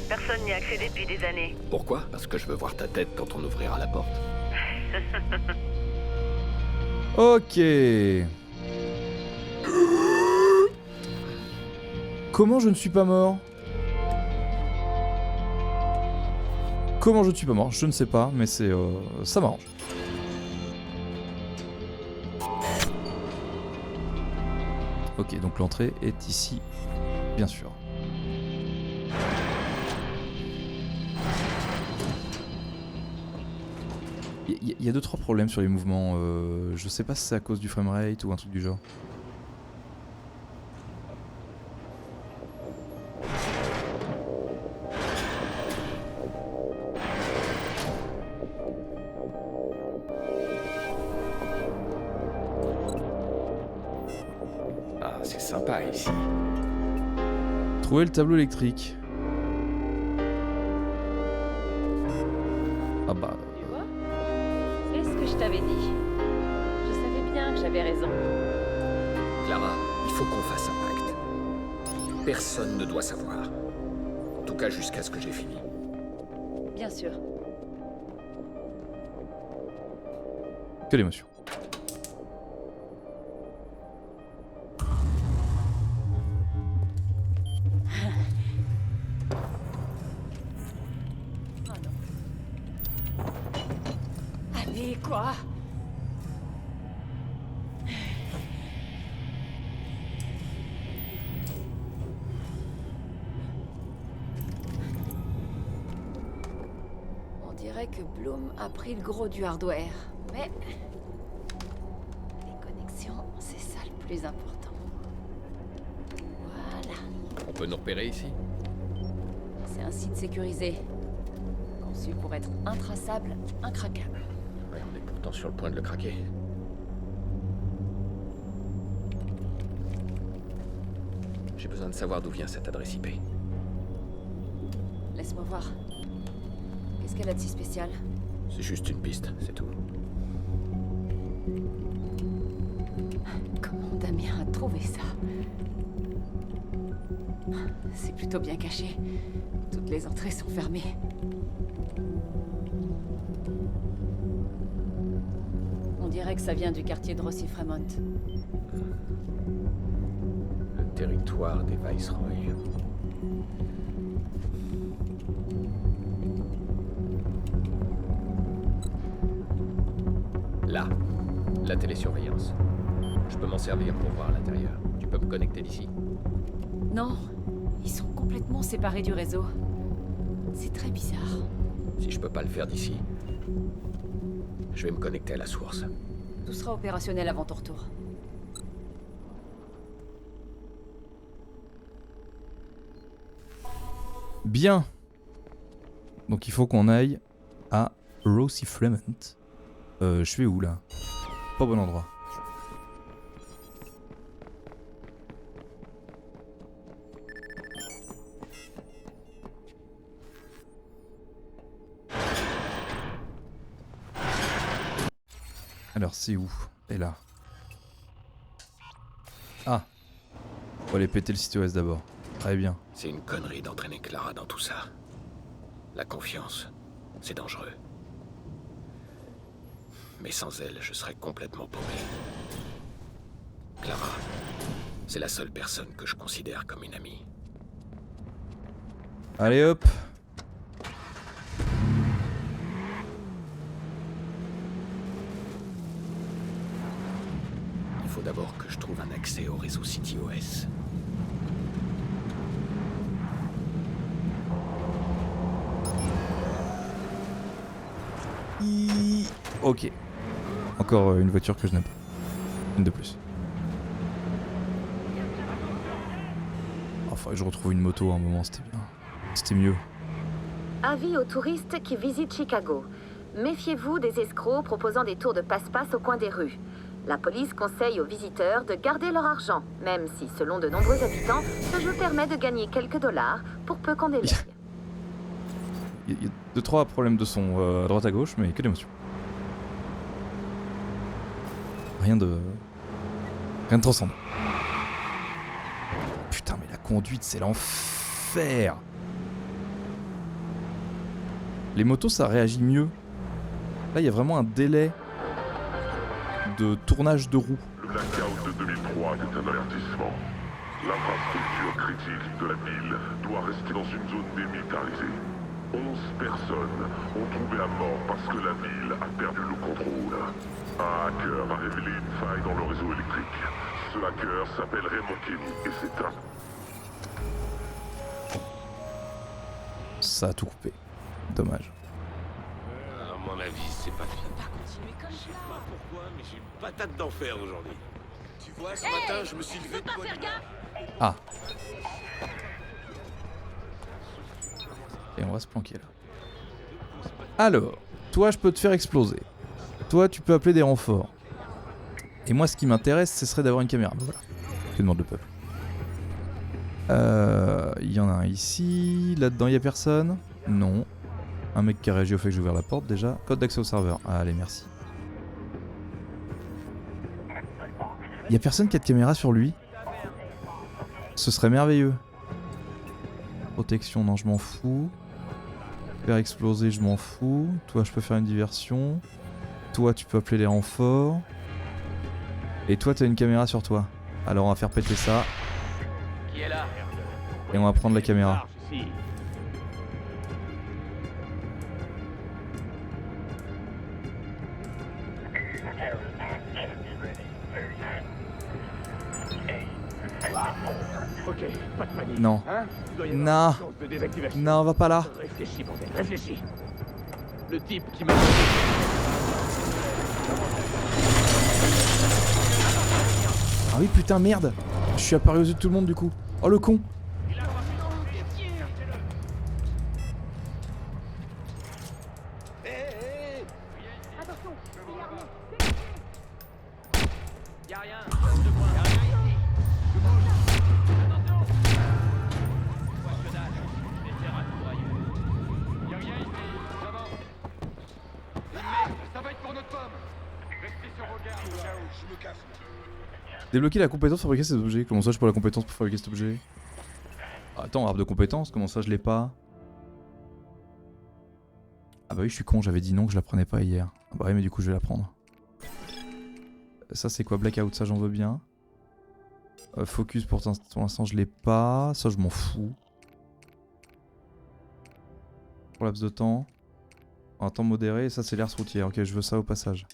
[SPEAKER 8] Personne n'y a accédé depuis des années.
[SPEAKER 2] Pourquoi? Parce que je veux voir ta tête quand on ouvrira la porte.
[SPEAKER 1] Ok. Comment je ne suis pas mort? Comment je ne suis pas mort? Je ne sais pas, mais c'est ça m'arrange. Ok, donc l'entrée est ici, bien sûr. Il y a 2-3 problèmes sur les mouvements. Je sais pas si c'est à cause du framerate ou un truc du genre.
[SPEAKER 2] Ah, c'est sympa ici.
[SPEAKER 1] Trouver le tableau électrique. Ah bah...
[SPEAKER 7] Tu vois? Qu'est-ce que je t'avais dit? Je savais bien que j'avais raison.
[SPEAKER 2] Clara, il faut qu'on fasse un pacte. Personne ne doit savoir. En tout cas, jusqu'à ce que j'ai fini.
[SPEAKER 7] Bien sûr.
[SPEAKER 1] Que d'émotion.
[SPEAKER 7] Allez, quoi? On dirait que Bloom a pris le gros du hardware, mais les connexions, c'est ça le plus important. Voilà.
[SPEAKER 2] On peut nous repérer ici?
[SPEAKER 7] C'est un site sécurisé, conçu pour être intraçable, incraquable.
[SPEAKER 2] Ouais, on est pourtant sur le point de le craquer. J'ai besoin de savoir d'où vient cette adresse IP.
[SPEAKER 7] Laisse-moi voir. Qu'est-ce qu'elle a de si spécial?
[SPEAKER 2] C'est juste une piste, c'est tout.
[SPEAKER 7] Comment Damien a trouvé ça? C'est plutôt bien caché. Toutes les entrées sont fermées. On dirait que ça vient du quartier de Rossi Fremont.
[SPEAKER 2] Le territoire des Viceroy. Là, la télésurveillance. Je peux m'en servir pour voir à l'intérieur. Tu peux me connecter d'ici?
[SPEAKER 7] Non, ils sont complètement séparés du réseau. C'est très bizarre.
[SPEAKER 2] Si je peux pas le faire d'ici, je vais me connecter à la source.
[SPEAKER 7] Tout sera opérationnel avant ton retour.
[SPEAKER 1] Bien. Donc il faut qu'on aille à Rossi Fremont. Je vais où là? Pas au bon endroit. Alors c'est où? Et là. Ah. On va aller péter le site OS d'abord. Très bien.
[SPEAKER 2] C'est une connerie d'entraîner Clara dans tout ça. La confiance, c'est dangereux. Mais sans elle, je serais complètement paumé. Clara, c'est la seule personne que je considère comme une amie.
[SPEAKER 1] Allez hop.
[SPEAKER 2] Il faut d'abord que je trouve un accès au réseau CityOS.
[SPEAKER 1] Ok. Encore une voiture que je n'aime pas. Une de plus. Enfin, je retrouve une moto à un moment, c'était bien. C'était mieux.
[SPEAKER 11] Avis aux touristes qui visitent Chicago. Méfiez-vous des escrocs proposant des tours de passe-passe au coin des rues. La police conseille aux visiteurs de garder leur argent, même si, selon de nombreux habitants, ce jeu permet de gagner quelques dollars pour peu qu'on délaye.
[SPEAKER 1] Il y a 2-3 problèmes de son à droite à gauche, mais que d'émotion. Rien de transcendant. Putain, mais la conduite, c'est l'enfer. Les motos, ça réagit mieux. Là, il y a vraiment un délai de tournage de roue.
[SPEAKER 12] Le blackout de 2003 était un avertissement. L'infrastructure critique de la ville doit rester dans une zone démilitarisée. 11 personnes ont trouvé la mort parce que la ville a perdu le contrôle. Un hacker a révélé une faille dans le réseau électrique. Ce hacker s'appelle Raymond Kim et c'est un...
[SPEAKER 1] Ça a tout coupé. Dommage.
[SPEAKER 9] mon avis, c'est pas fini. Je sais pas pourquoi, mais j'ai une patate d'enfer aujourd'hui. Tu vois, ce matin, je me suis levé de bonne humeur.
[SPEAKER 1] Ah. Et on va se planquer là. Alors, toi je peux te faire exploser. Toi tu peux appeler des renforts. Et moi ce qui m'intéresse ce serait d'avoir une caméra. Ben voilà. Que demande le peuple. Il y en a un ici. Là-dedans il y a personne. Non. Un mec qui a réagi au fait que j'ai ouvert la porte déjà. Code d'accès au serveur. Ah, allez, merci. Il y a personne qui a de caméra sur lui. Ce serait merveilleux. Protection, non, je m'en fous. Faire exploser, je m'en fous. Toi, je peux faire une diversion. Toi, tu peux appeler les renforts. Et toi, t'as une caméra sur toi. Alors, on va faire péter ça.
[SPEAKER 3] Qui est là?
[SPEAKER 1] Et on va prendre la caméra.
[SPEAKER 10] Ok, pas de panique.
[SPEAKER 1] Non.
[SPEAKER 10] Hein?
[SPEAKER 1] Non. Non, va pas là.
[SPEAKER 10] Réfléchis, bordel, réfléchis. Le type qui m'a...
[SPEAKER 1] Ah oui, putain, merde. Je suis apparu aux yeux de tout le monde du coup. Oh le con. Débloquer la compétence pour fabriquer cet objet. Comment ça je peux la compétence pour fabriquer cet objet? Attends, arbre de compétence, comment ça je l'ai pas? Ah bah oui je suis con, j'avais dit non que je la prenais pas hier. Ah bah oui mais du coup je vais la prendre. Ça c'est quoi? Blackout, ça j'en veux bien. Focus pour l'instant je l'ai pas. Ça je m'en fous. Pour laps de temps. Un temps modéré, ça c'est l'air routière. Ok, je veux ça au passage.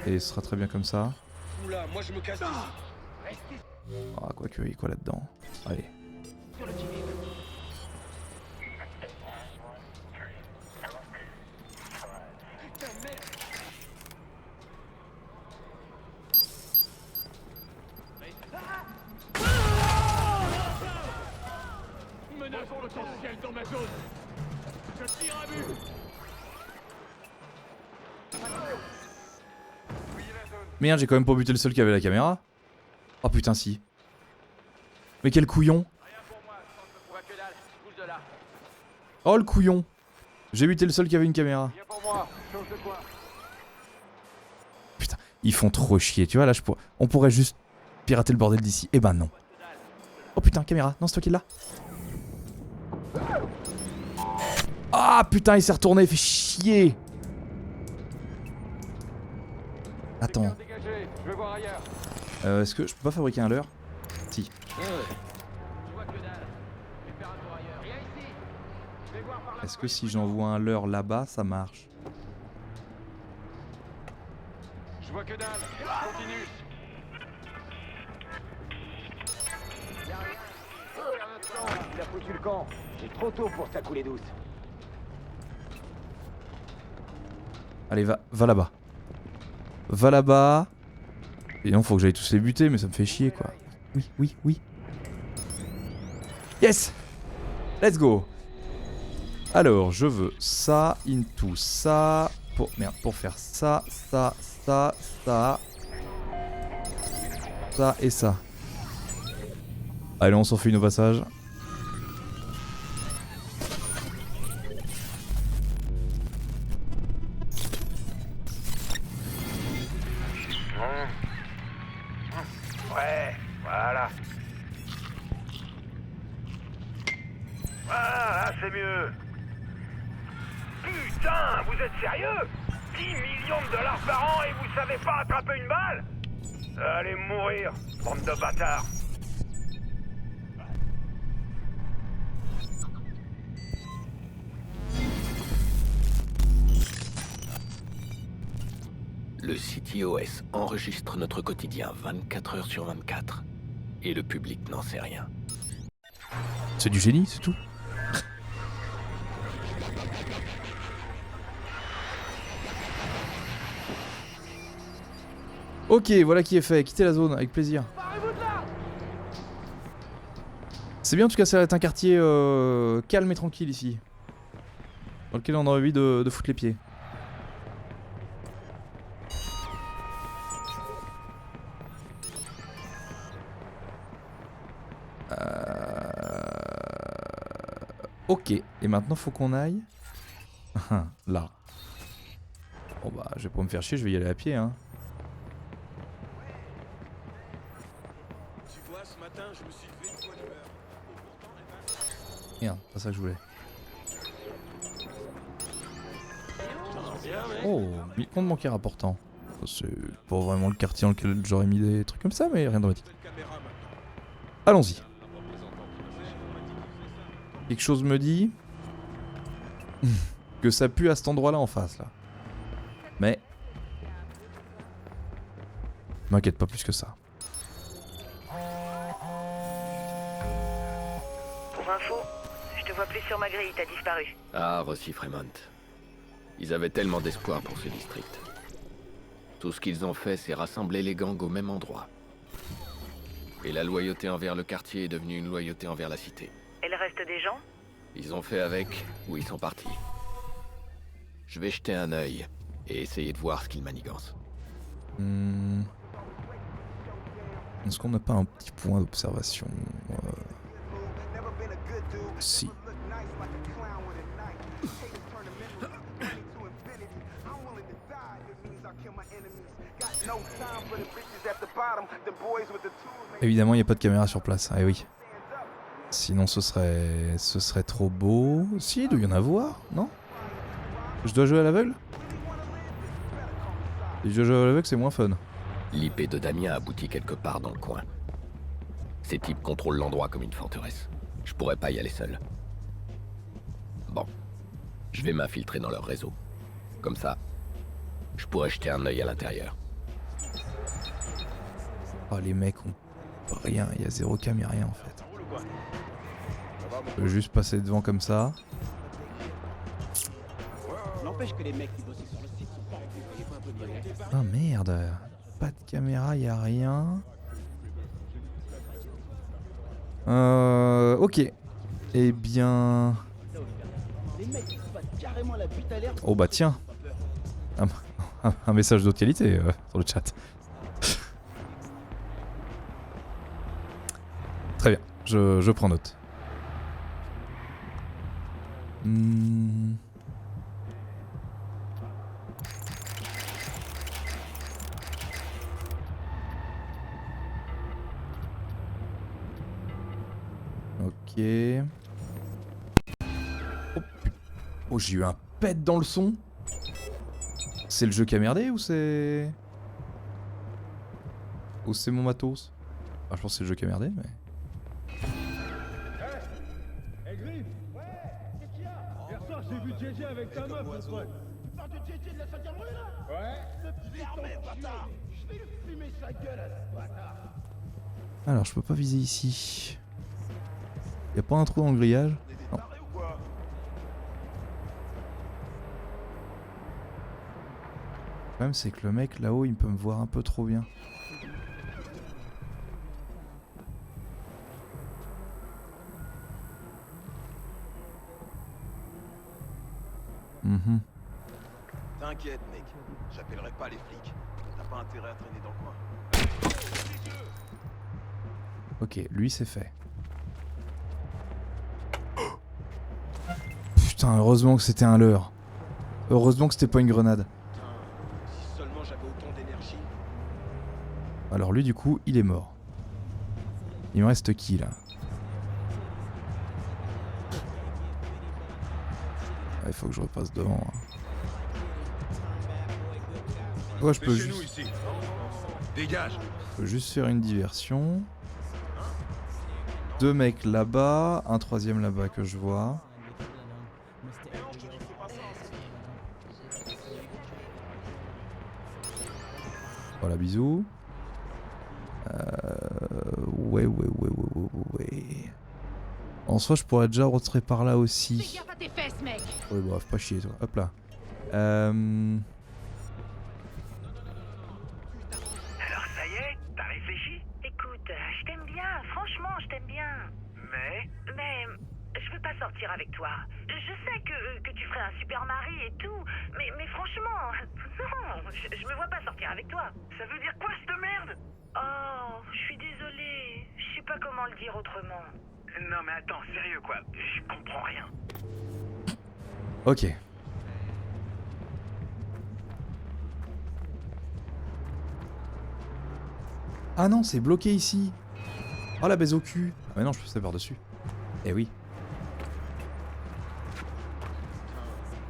[SPEAKER 1] Et ce sera très bien comme ça.
[SPEAKER 9] Oula, moi je me casse d'ici.
[SPEAKER 1] Ah, quoique, il y a quoi là-dedans? Allez.
[SPEAKER 5] Menace potentielle dans ma zone. Je tire à vue.
[SPEAKER 1] Merde, j'ai quand même pas buté le seul qui avait la caméra. Oh putain, si. Mais quel couillon. Oh le couillon. J'ai buté le seul qui avait une caméra. Putain, ils font trop chier, tu vois, là on pourrait juste pirater le bordel d'ici. Eh ben non. Oh putain, caméra, non c'est toi qui l'as. Ah putain, il s'est retourné, il fait chier. Attends. Est-ce que je peux pas fabriquer un leurre? Si. Est-ce que si j'envoie un leurre là-bas, ça marche?
[SPEAKER 9] Je vois que dalle. Continue.
[SPEAKER 10] Il a foutu le camp. C'est trop tôt pour ça couler douce.
[SPEAKER 1] Allez, va là-bas. Va là-bas. Et non, faut que j'aille tous les buter, mais ça me fait chier quoi. Oui, oui, oui. Yes! Let's go! Alors, je veux ça, into ça. Pour faire ça, ça, ça, ça. Ça et ça. Allez, on s'en fait une au passage.
[SPEAKER 6] Ouais, voilà. Ah, là, c'est mieux. Putain, vous êtes sérieux? 10 millions de dollars par an et vous savez pas attraper une balle? Allez mourir, bande de bâtards.
[SPEAKER 2] Le CTOS enregistre notre quotidien 24 heures sur 24. Et le public n'en sait rien.
[SPEAKER 1] C'est du génie, c'est tout. Ok, voilà qui est fait. Quittez la zone avec plaisir. C'est bien en tout cas, ça va être un quartier calme et tranquille ici. Dans lequel on a envie de foutre les pieds. Ok, et maintenant faut qu'on aille là. Bon bah je vais pas me faire chier, je vais y aller à pied hein.
[SPEAKER 9] Tu vois, ce matin, je me suis levé de bonne humeur.
[SPEAKER 1] Merde, pas ça que je voulais.
[SPEAKER 9] Bien, mec.
[SPEAKER 1] Oh, compte bancaire important. C'est pas vraiment le quartier dans lequel j'aurais mis des trucs comme ça, mais rien de dramatique. Allons-y. Quelque chose me dit que ça pue à cet endroit-là en face, là. Mais m'inquiète pas plus que ça.
[SPEAKER 8] Pour info, je te vois plus sur ma grille, t'as disparu.
[SPEAKER 2] Ah, Rossi Fremont. Ils avaient tellement d'espoir pour ce district. Tout ce qu'ils ont fait, c'est rassembler les gangs au même endroit. Et la loyauté envers le quartier est devenue une loyauté envers la cité.
[SPEAKER 8] Et le reste des gens?
[SPEAKER 2] Ils ont fait avec, ou ils sont partis. Je vais jeter un œil et essayer de voir ce qu'ils manigancent.
[SPEAKER 1] Est-ce qu'on n'a pas un petit point d'observation Si. Évidemment, il n'y a pas de caméra sur place. Ah oui. Sinon, ce serait trop beau. Si, il doit y en avoir, non? Je dois jouer à l'aveugle? Si je dois jouer à l'aveugle, c'est moins fun.
[SPEAKER 2] L'IP de Damien aboutit quelque part dans le coin. Ces types contrôlent l'endroit comme une forteresse. Je pourrais pas y aller seul. Bon. Je vais m'infiltrer dans leur réseau. Comme ça, je pourrais jeter un œil à l'intérieur.
[SPEAKER 1] Oh, les mecs ont rien. Il y a zéro cam, il y a rien en fait. Je peux juste passer devant comme ça.
[SPEAKER 13] N'empêche que les mecs qui bossaient sur le site sont pas récupérés un peu direct.
[SPEAKER 1] Ah merde. Pas de caméra, y a rien. Ok. Eh bien... Oh bah tiens. Un message d'autre qualité sur le chat. Très bien, je prends note. Ok. Oh, j'ai eu un pet dans le son. C'est le jeu qui a merdé ou c'est... Ou c'est mon matos? Ah, je pense que c'est le jeu qui a merdé, mais...
[SPEAKER 5] Hey Griff! Ouais! Qu'est-ce qu'il y a? Hier soir, j'ai vu JJ avec ta meuf, mon pote. Tu parles de JJ de la 5ème rue, là? Ouais! Le petit bâtard! Je vais lui fumer sa gueule à ce bâtard!
[SPEAKER 1] Alors, je peux pas viser ici. Y'a pas un trou dans le grillage? Non. Le problème, c'est que le mec là-haut, il peut me voir un peu trop bien.
[SPEAKER 9] T'inquiète, mec. J'appellerai pas les flics. T'as pas intérêt à traîner dans le coin.
[SPEAKER 1] Ok, lui c'est fait. Putain, heureusement que c'était un leurre. Heureusement que c'était pas une grenade.
[SPEAKER 9] Si seulement j'avais autant d'énergie.
[SPEAKER 1] Alors lui du coup, il est mort. Il me reste qui là? Il faut que je repasse devant. Ouais, je peux juste...
[SPEAKER 9] Dégage.
[SPEAKER 1] Je peux juste faire une diversion. Deux mecs là-bas, un troisième là-bas que je vois. Voilà, bisous. Ouais. En soi, je pourrais déjà rentrer par là aussi.
[SPEAKER 8] Fais gaffe à tes fesses, mec.
[SPEAKER 1] Ouais, bref, pas chier, toi. Hop là.
[SPEAKER 8] pas sortir avec toi. Je sais que tu ferais un super mari et tout, mais franchement, non, je me vois pas sortir avec toi. Ça veut dire quoi cette merde? Oh, je suis désolée. Je sais pas comment le dire autrement.
[SPEAKER 6] Non mais attends, sérieux quoi, je comprends rien.
[SPEAKER 1] Ok. Ah non, c'est bloqué ici. Oh la baise au cul. Ah mais non, je peux passer par-dessus. Eh oui.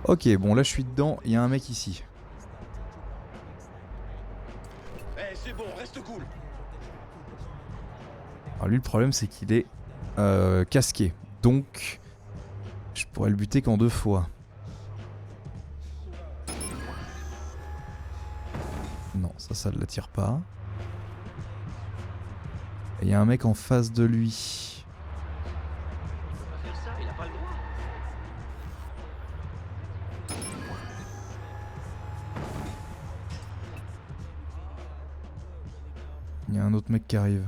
[SPEAKER 1] Ok, bon là je suis dedans, il y a un mec ici.
[SPEAKER 9] Eh, c'est bon, reste cool.
[SPEAKER 1] Alors lui le problème c'est qu'il est casqué. Donc je pourrais le buter qu'en 2 fois. Non, ça ne l'attire pas. Et il y a un mec en face de lui.
[SPEAKER 9] Il peut pas faire ça, il a pas le droit.
[SPEAKER 1] Il y a un autre mec qui arrive.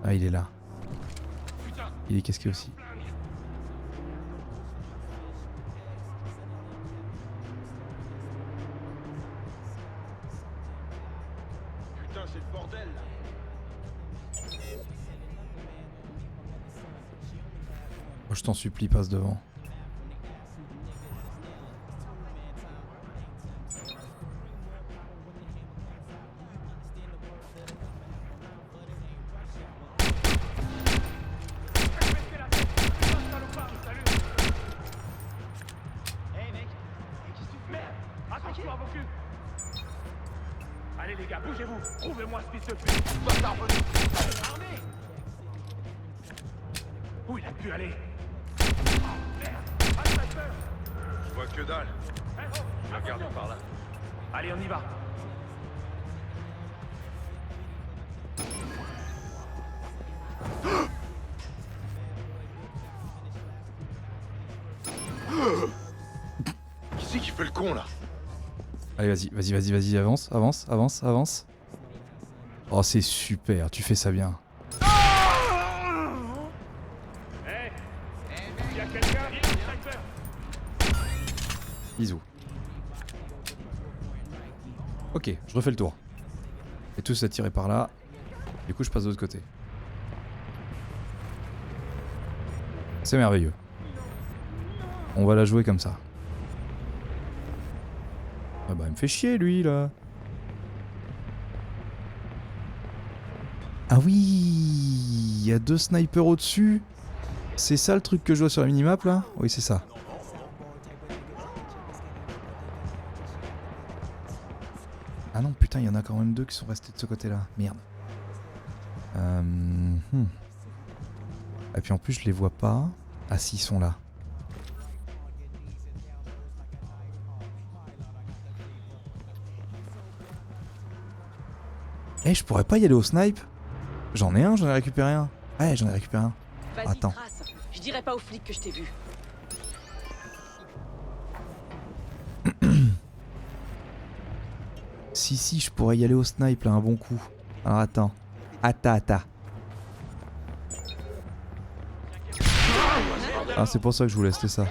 [SPEAKER 1] Ah, il est là. Il est casqué aussi.
[SPEAKER 9] Putain, c'est le bordel là.
[SPEAKER 1] Oh, je t'en supplie, passe devant.
[SPEAKER 5] Hey mec, qu'est-ce que tu fais? Merde, accroche-toi à vos culs. Allez les gars, bougez-vous, trouvez-moi ce fils de pute. Bâtard revenu. Armé. Où il a pu aller? Oh merde, un sniper.
[SPEAKER 9] Je vois que dalle.
[SPEAKER 5] Hey, oh,
[SPEAKER 9] Je vais regarder par là.
[SPEAKER 5] allez, on y va.
[SPEAKER 9] Qui c'est qui fait le con là?
[SPEAKER 1] Allez, vas-y, avance, avance, avance, avance. Oh, c'est super, tu fais ça bien.
[SPEAKER 5] Hey, il y a quelqu'un? Il y a un sniper.
[SPEAKER 1] Bisous. Ok, je refais le tour. Et tous attirés par là. Du coup, je passe de l'autre côté. C'est merveilleux. On va la jouer comme ça. Ah bah, il me fait chier, lui, là. Ah oui, il y a 2 snipers au-dessus. C'est ça le truc que je vois sur la minimap, là? Oui, c'est ça. Ah non, putain, il y en a quand même 2 qui sont restés de ce côté-là. Merde. Et puis en plus, je les vois pas. Ah si, ils sont là. Eh, je pourrais pas y aller au snipe? J'en ai récupéré un. Ouais, j'en ai récupéré un.
[SPEAKER 14] Vas-y,
[SPEAKER 1] Attends.
[SPEAKER 14] trace. Je dirai pas aux flics que je t'ai vu.
[SPEAKER 1] Si, je pourrais y aller au snipe là, un bon coup. Alors attends. Attends. Ah, c'est pour ça que je voulais tester ça.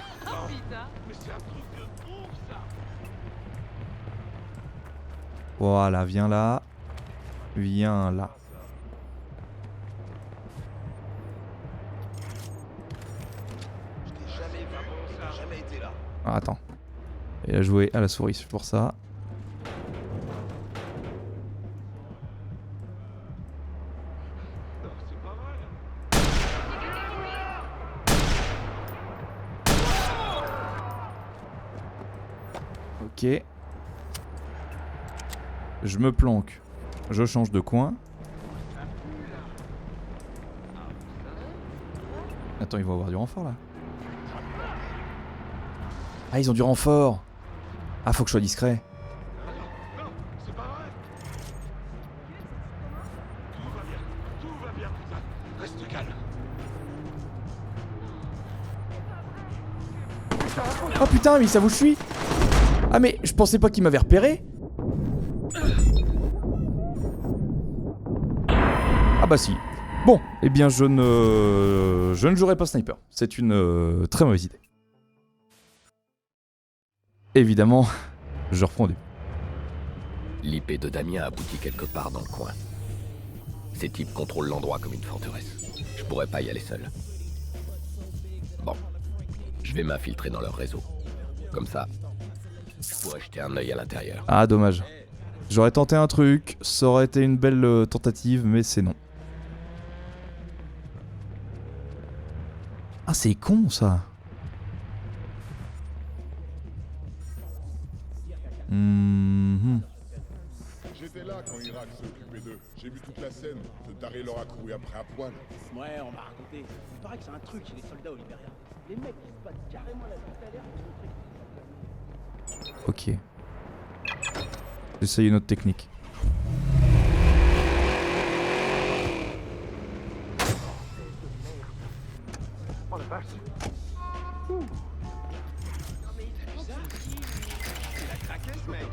[SPEAKER 1] Voilà, viens là. Viens là.
[SPEAKER 9] Jamais été là.
[SPEAKER 1] Ah, attends. Il a joué à la souris, c'est pour ça. Ok. Je me planque. Je change de coin. Attends, ils vont avoir du renfort là. Ah, ils ont du renfort. Ah, faut que je sois discret.
[SPEAKER 9] C'est pas vrai. Tout va bien, putain. Reste calme.
[SPEAKER 1] Oh putain, mais ça vous suit. Ah mais je pensais pas qu'il m'avait repéré. Ah bah si. Bon, eh bien je ne jouerai pas sniper. C'est une très mauvaise idée. Évidemment, je reprends au début.
[SPEAKER 2] L'IP de Damien aboutit quelque part dans le coin. Ces types contrôlent l'endroit comme une forteresse. Je pourrais pas y aller seul. Bon, je vais m'infiltrer dans leur réseau. Comme ça, je pourrais jeter un œil à l'intérieur.
[SPEAKER 1] Ah, dommage. J'aurais tenté un truc, ça aurait été une belle tentative, mais c'est non. Ah, c'est con ça.
[SPEAKER 15] J'étais là quand Irak s'est occupé d'eux. J'ai vu toute la scène. Ce taré leur a couru après à poil.
[SPEAKER 13] Ouais, on m'a raconté. Il paraît que c'est un truc chez les soldats au Libéria. Les mecs qui se battent carrément la tête à l'air pour montrer qu'ils...
[SPEAKER 1] Ok. J'essaye une autre technique.
[SPEAKER 5] Oh la vache.
[SPEAKER 4] Il a craqué ce mec.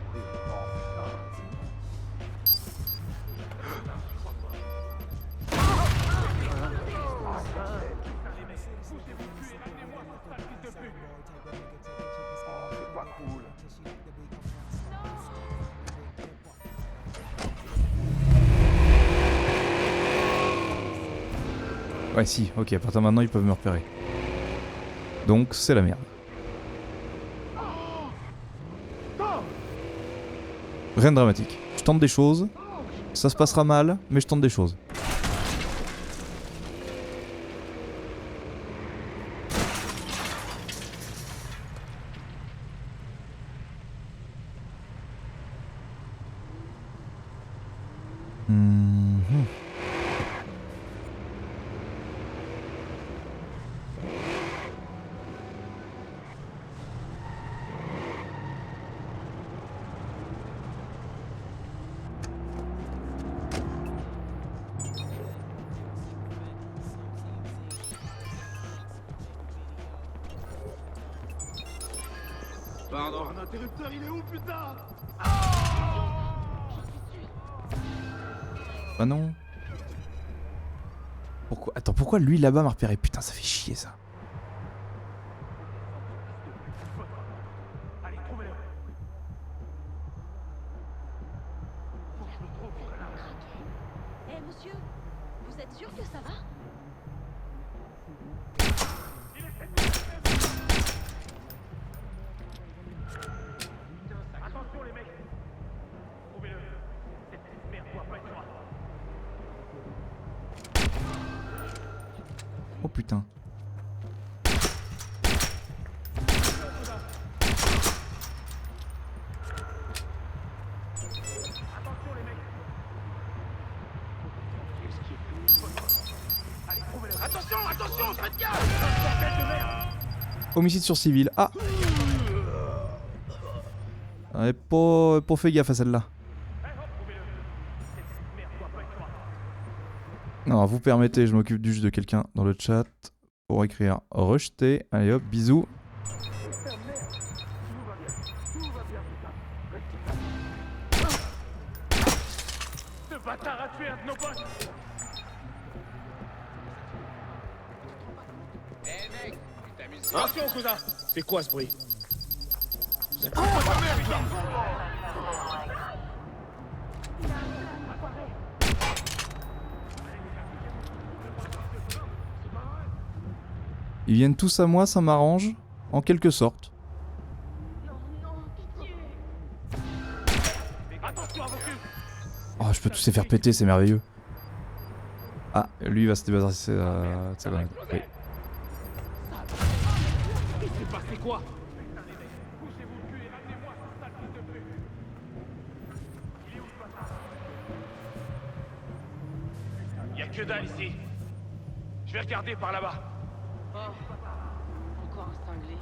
[SPEAKER 5] C'est pas cool.
[SPEAKER 1] Ouais, si, ok, à partir de maintenant ils peuvent me repérer. Donc c'est la merde. Rien de dramatique. Je tente des choses. Ça se passera mal, mais je tente des choses.
[SPEAKER 5] Pardon. Un interrupteur, il est où, putain?
[SPEAKER 1] Ah non. Pourquoi? Attends, pourquoi lui là-bas m'a repéré? Putain, ça fait chier ça.
[SPEAKER 5] Allez, trouvez-le. Faut que je le trouve.
[SPEAKER 16] Eh monsieur, vous êtes sûr que ça va?
[SPEAKER 5] Attention les mecs. Trouvez-le. Cette merde doit pas être moi.
[SPEAKER 1] Oh putain.
[SPEAKER 5] Attention les mecs. Allez, trouvez-le. Attention, attention, faites gaffe. Bordel de merde.
[SPEAKER 1] Homicide sur civil. Ah. Ouais, pas fait gaffe à celle-là. Non, vous permettez, je m'occupe du jeu de quelqu'un dans le chat pour écrire rejeté. Allez hop, bisous.
[SPEAKER 5] Ce bâtard a tué un de nos potes.
[SPEAKER 4] Eh mec, tu t'amuses.
[SPEAKER 5] Attention, cousin.
[SPEAKER 10] C'est quoi ce bruit?
[SPEAKER 5] Vous êtes pas de merde, là.
[SPEAKER 1] Ils viennent tous à moi, ça m'arrange, en quelque sorte. Oh, je peux tous les faire péter, c'est merveilleux. Ah, lui il va se débarrasser de sa grenade. Oui.
[SPEAKER 5] Il s'est passé quoi? Y'a que dalle ici. Je vais regarder par là-bas.
[SPEAKER 14] Oh, encore un cinglé.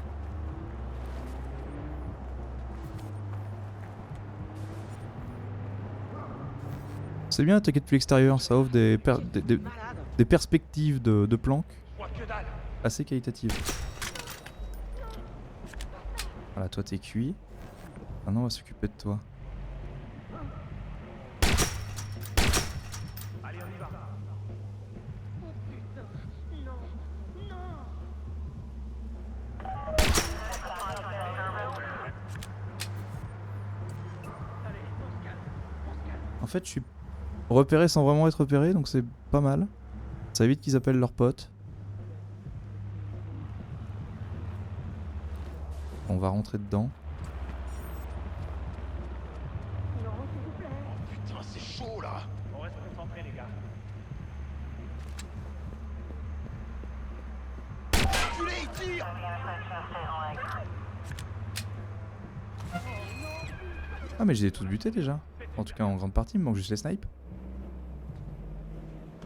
[SPEAKER 1] C'est bien attaquer depuis l'extérieur, ça offre des perspectives de planque assez qualitatives. Voilà, toi t'es cuit. Maintenant on va s'occuper de toi. fait, je suis repéré sans vraiment être repéré, donc c'est pas mal. Ça évite qu'ils appellent leurs potes. On va rentrer dedans.
[SPEAKER 9] Putain, c'est chaud là.
[SPEAKER 5] On reste concentrés, les gars.
[SPEAKER 9] Culé, il tire.
[SPEAKER 1] Ah mais je les ai tous butés déjà. En tout cas en grande partie, il me manque juste les snipes.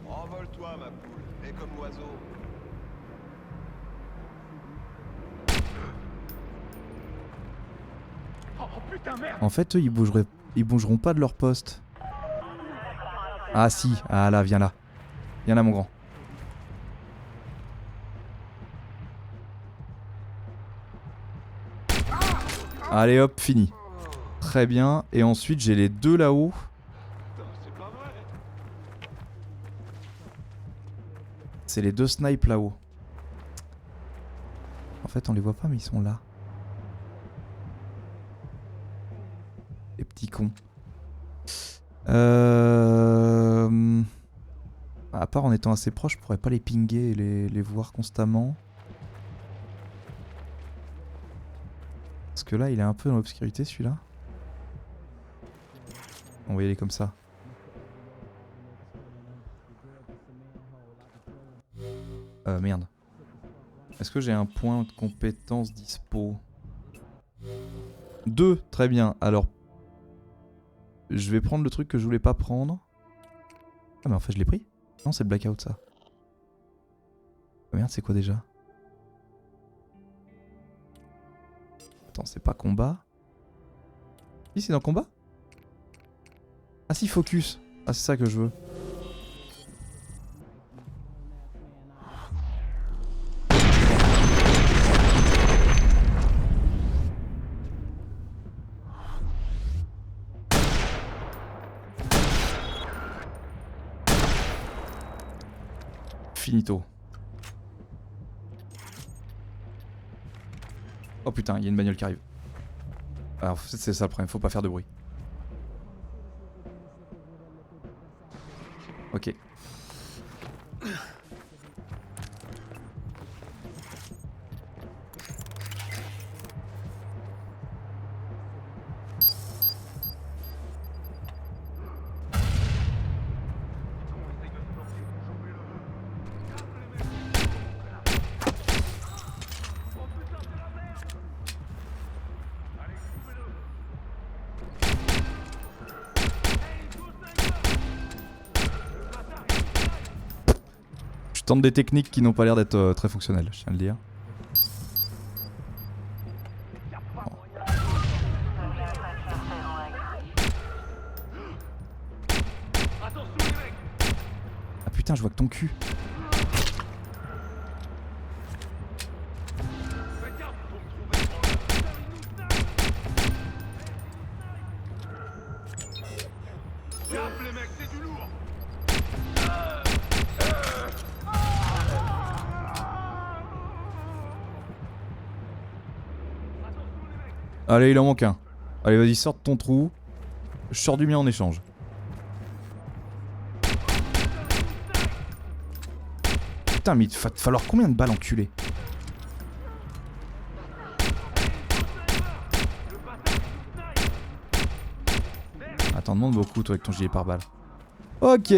[SPEAKER 9] Envole-toi, ma poule. Et comme l'oiseau.
[SPEAKER 5] Oh putain, merde.
[SPEAKER 1] En fait, eux, ils bougeront pas de leur poste. Ah si, ah là, viens là. Viens là, mon grand. Allez hop, fini. Très bien. Et ensuite, j'ai les deux là-haut. C'est les deux snipes là-haut. En fait, on les voit pas, mais ils sont là. Les petits cons. À part en étant assez proche, je pourrais pas les pinguer et les voir constamment. Parce que là, il est un peu dans l'obscurité, celui-là. On va y aller comme ça. Merde. Est-ce que j'ai un point de compétence dispo? 2, très bien. Alors, je vais prendre le truc que je voulais pas prendre. Ah mais en fait je l'ai pris. Non, c'est le blackout ça. Ah merde, c'est quoi déjà? Attends, c'est pas combat. Si, c'est dans combat? Ah si, focus. Ah, c'est ça que je veux. Finito. Oh putain, il y a une bagnole qui arrive. Alors c'est ça le problème, faut pas faire de bruit. Ok. Je tente des techniques qui n'ont pas l'air d'être très fonctionnelles, je tiens à le dire. Ah putain, je vois que ton cul. Allez, il en manque un. Allez, vas-y, sors de ton trou. Je sors du mien en échange. Putain, mais il va te falloir combien de balles, enculé? Ah, t'en demandes beaucoup, toi, avec ton gilet pare-balles. Ok.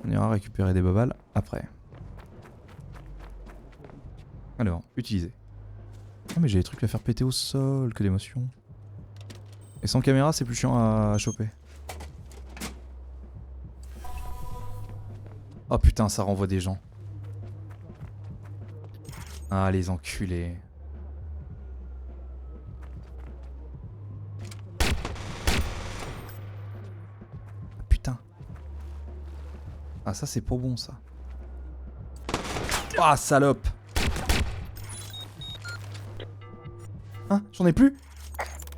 [SPEAKER 1] On ira récupérer des babales après. Alors, utiliser. Ah mais j'ai des trucs à faire péter au sol, que d'émotion. Et sans caméra c'est plus chiant à choper. Oh putain, ça renvoie des gens. Ah les enculés. Putain. Ah ça c'est pas bon ça. Ah salope. Hein, j'en ai plus?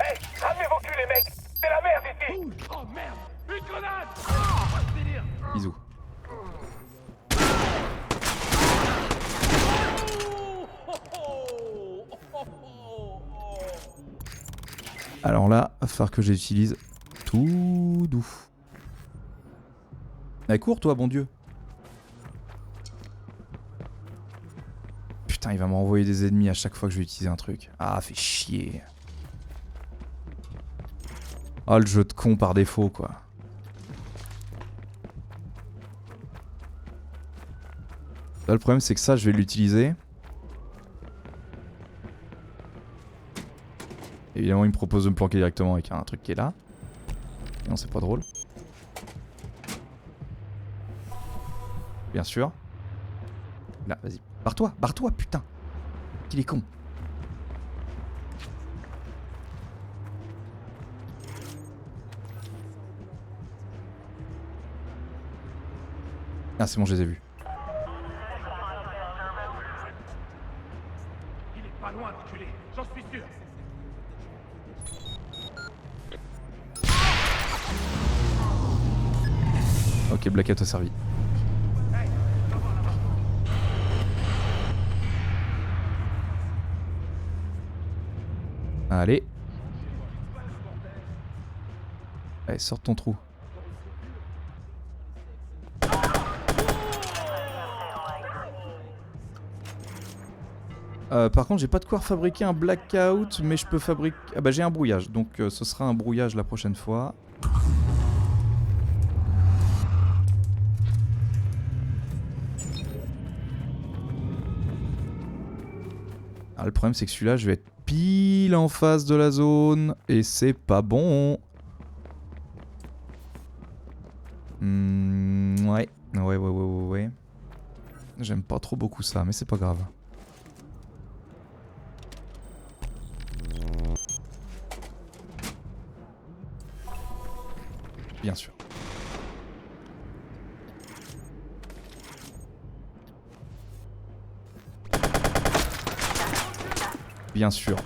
[SPEAKER 5] Hey, ramenez vos culs les mecs. C'est la merde ici. Oh merde. Une grenade. Oh, délire.
[SPEAKER 1] Bisous. Alors là, il va falloir que j'utilise tout doux. Mais cours toi, bon Dieu. Putain, il va m'envoyer des ennemis à chaque fois que je vais utiliser un truc. Ah, fait chier. Oh, le jeu de con par défaut, quoi. Là, le problème, c'est que ça, je vais l'utiliser. Évidemment, il me propose de me planquer directement avec un truc qui est là. Et non, c'est pas drôle. Bien sûr. Là, vas-y. Barre-toi, putain. Qu'il est con. Ah, c'est bon, je les ai vus.
[SPEAKER 5] Il est pas loin, l'enculé, j'en suis sûr.
[SPEAKER 1] Ok, Blackout a servi. Allez. Allez, sors de ton trou. Par contre, j'ai pas de quoi fabriquer un blackout, mais je peux fabriquer... Ah bah j'ai un brouillage, donc ce sera un brouillage la prochaine fois. Ah, le problème c'est que celui-là, je vais être pile en face de la zone, et c'est pas bon. Ouais. J'aime pas trop beaucoup ça, mais c'est pas grave. Bien sûr. Bien sûr.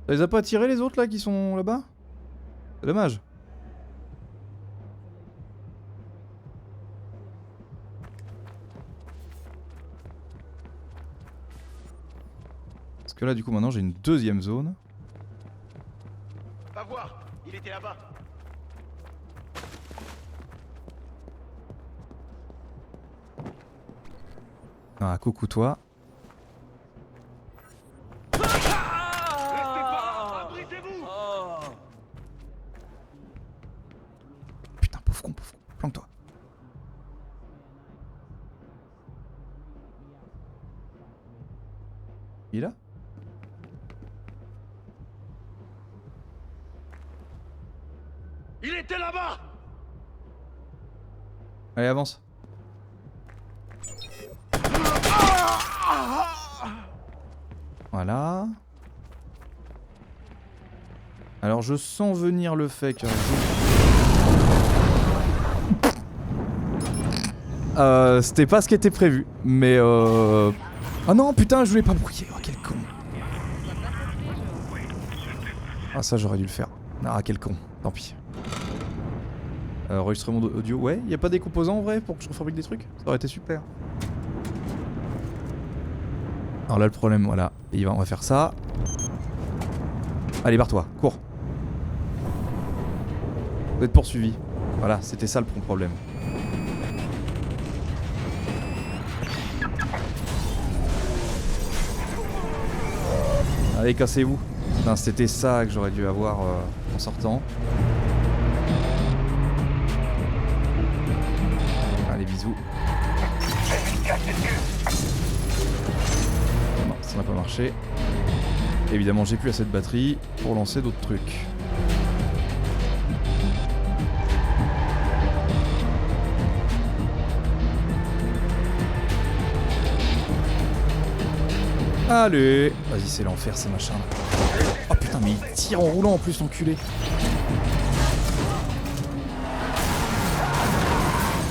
[SPEAKER 1] Ça les a pas attirés les autres là qui sont là-bas? C'est dommage. Parce que là du coup maintenant j'ai une deuxième zone.
[SPEAKER 5] Va voir, il était là-bas.
[SPEAKER 1] Ah, coucou toi. Putain, pauvre con, planque-toi. Il est là?
[SPEAKER 5] Il était là-bas.
[SPEAKER 1] Allez, avance. Voilà. Alors je sens venir le fait que... c'était pas ce qui était prévu, mais ah non putain, je voulais pas brouiller, oh quel con. Ah ça j'aurais dû le faire. Ah quel con, tant pis. Enregistrement audio, ouais, y a pas des composants en vrai pour que je refabrique des trucs? Ça aurait été super. Alors là le problème, voilà, on va faire ça. Allez barre-toi, cours. Vous êtes poursuivi. Voilà, c'était ça le problème. Allez, cassez-vous. C'était ça que j'aurais dû avoir en sortant. Allez, bisous. Non, ça n'a pas marché. Évidemment, j'ai plus assez de batterie pour lancer d'autres trucs. Allez, vas-y, c'est l'enfer ces machins là. Oh putain, mais il tire en roulant en plus, l'enculé.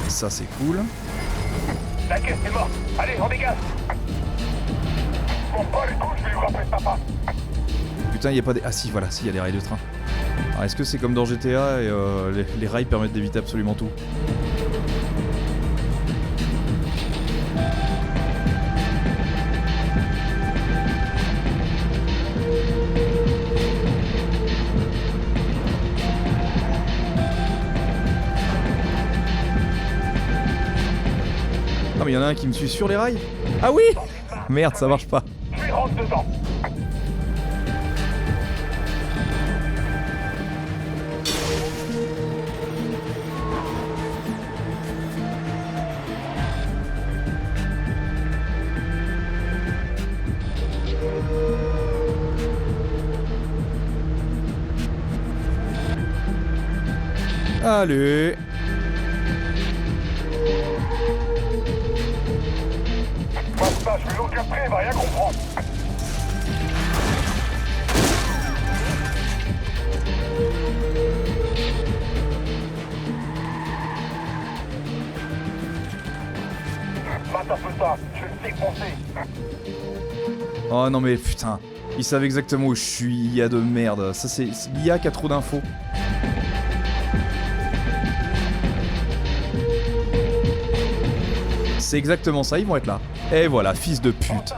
[SPEAKER 1] Ça c'est cool.
[SPEAKER 5] La caisse est morte. Allez, on dégage. Mon pas les coups, je vais lui rappeler papa.
[SPEAKER 1] Putain, il y a pas des... Ah si, voilà, si, il y a des rails de train. Alors est-ce que c'est comme dans GTA et les rails permettent d'éviter absolument tout? mais y'en a un qui me suit sur les rails. Ah oui. Merde, ça marche pas.
[SPEAKER 6] Je rentre dedans.
[SPEAKER 1] Allez.
[SPEAKER 6] Passe pas, je vais l'encastrer, il va rien comprendre. Mate un peu ça, je vais le défoncer.
[SPEAKER 1] Oh non mais putain, ils savent exactement où je suis, IA de merde. Ça c'est l'IA qui a trop d'infos. C'est exactement ça, ils vont être là. Et voilà, fils de pute.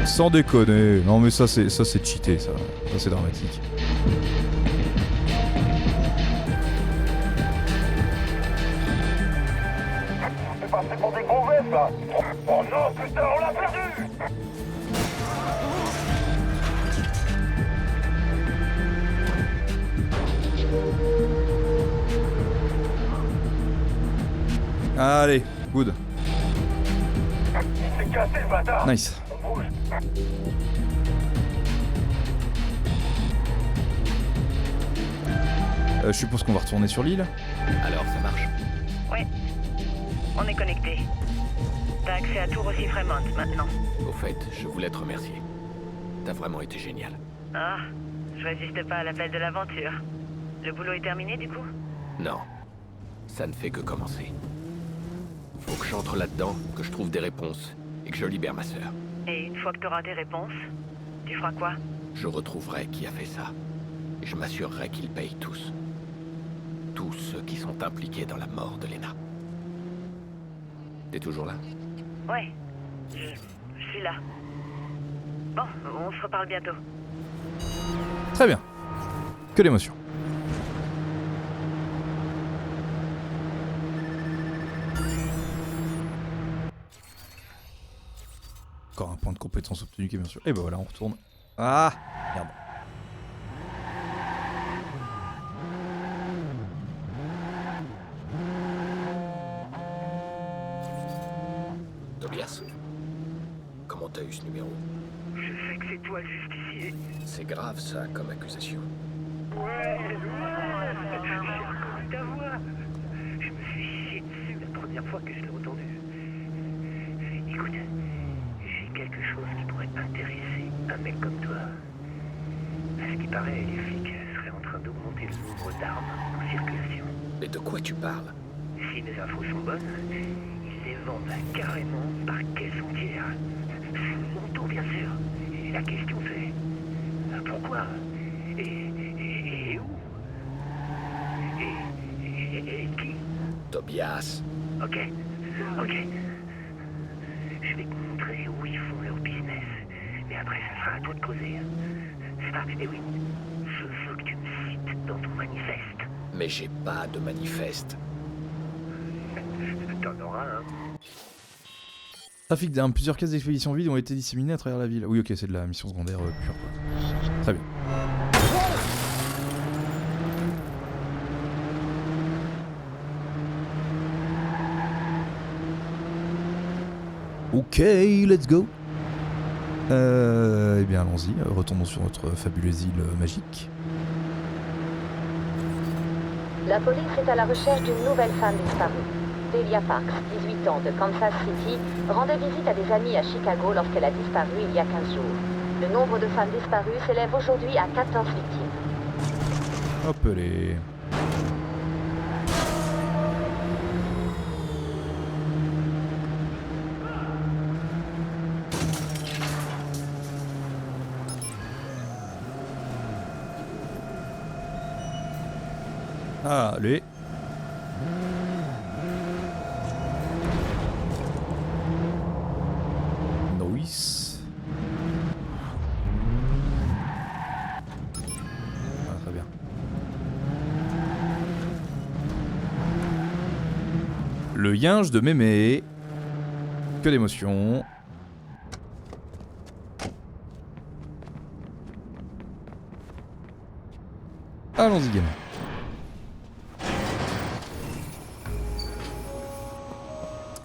[SPEAKER 1] Sans déconner. Non mais ça c'est cheaté, ça c'est dramatique.
[SPEAKER 6] C'est passé pour des gros vestes là. Oh non, putain, on l'a perdu.
[SPEAKER 1] Allez, good.
[SPEAKER 6] Il s'est cassé le bâtard.
[SPEAKER 1] Nice.
[SPEAKER 6] On bouge.
[SPEAKER 1] Je suppose qu'on va retourner sur l'île.
[SPEAKER 2] Alors ça marche.
[SPEAKER 8] Ouais. On est connecté. T'as accès à tout aussi Fremont maintenant.
[SPEAKER 2] Au fait, je voulais te remercier. T'as vraiment été génial.
[SPEAKER 8] Ah, je résiste pas à l'appel de l'aventure. Le boulot est terminé du coup?
[SPEAKER 2] Non. Ça ne fait que commencer. Faut que j'entre là-dedans, que je trouve des réponses, et que je libère ma sœur.
[SPEAKER 8] Et une fois que t'auras tes réponses, tu feras quoi?
[SPEAKER 2] Je retrouverai qui a fait ça. Et je m'assurerai qu'ils payent tous. Tous ceux qui sont impliqués dans la mort de Lena. T'es toujours là?
[SPEAKER 8] Ouais, je suis là. Bon, on se reparle bientôt.
[SPEAKER 1] Très bien. Que d'émotion. Encore un point de compétence obtenu qui est bien sûr. Et ben voilà, on retourne. Ah merde.
[SPEAKER 2] Tobias, comment t'as eu ce numéro?
[SPEAKER 8] Je sais que c'est toi le justicier.
[SPEAKER 2] C'est grave ça comme accusation.
[SPEAKER 8] Ouais, j'ai reconnu ta voix. Je me suis chié dessus la première fois que je l'ai entendu. Écoute, j'ai quelque chose qui pourrait intéresser un mec comme toi. À ce qui paraît, les flics seraient en train d'augmenter le nombre d'armes en circulation.
[SPEAKER 2] Mais de quoi tu parles?
[SPEAKER 8] Si mes infos sont bonnes, ils les vendent carrément par caisse entière. Sous le manteau, bien sûr. Et la question c'est... pourquoi? Et où? Et qui?
[SPEAKER 2] Tobias.
[SPEAKER 8] Ok. Je vais te montrer où ils font leur business. Mais après, ça sera à toi de causer. Ah, et oui. Je veux que tu me cites dans ton manifeste.
[SPEAKER 2] Mais j'ai pas de manifeste.
[SPEAKER 8] T'en auras un.
[SPEAKER 1] Trafic d'armes. Plusieurs caisses d'expédition vides ont été disséminées à travers la ville. Oui, ok, c'est de la mission secondaire pure. Quoi. Très bien. Ok, let's go. Eh bien, allons-y. Retournons sur notre fabuleuse île magique.
[SPEAKER 11] La police est à la recherche d'une nouvelle femme disparue. Delia Parks, 18 ans, de Kansas City, rendait visite à des amis à Chicago lorsqu'elle a disparu il y a 15 jours. Le nombre de femmes disparues s'élève aujourd'hui à 14 victimes.
[SPEAKER 1] Hop les... Allez. Nice. Ah, très bien. Le yinge de mémé. Que d'émotions. Allons-y, gamin.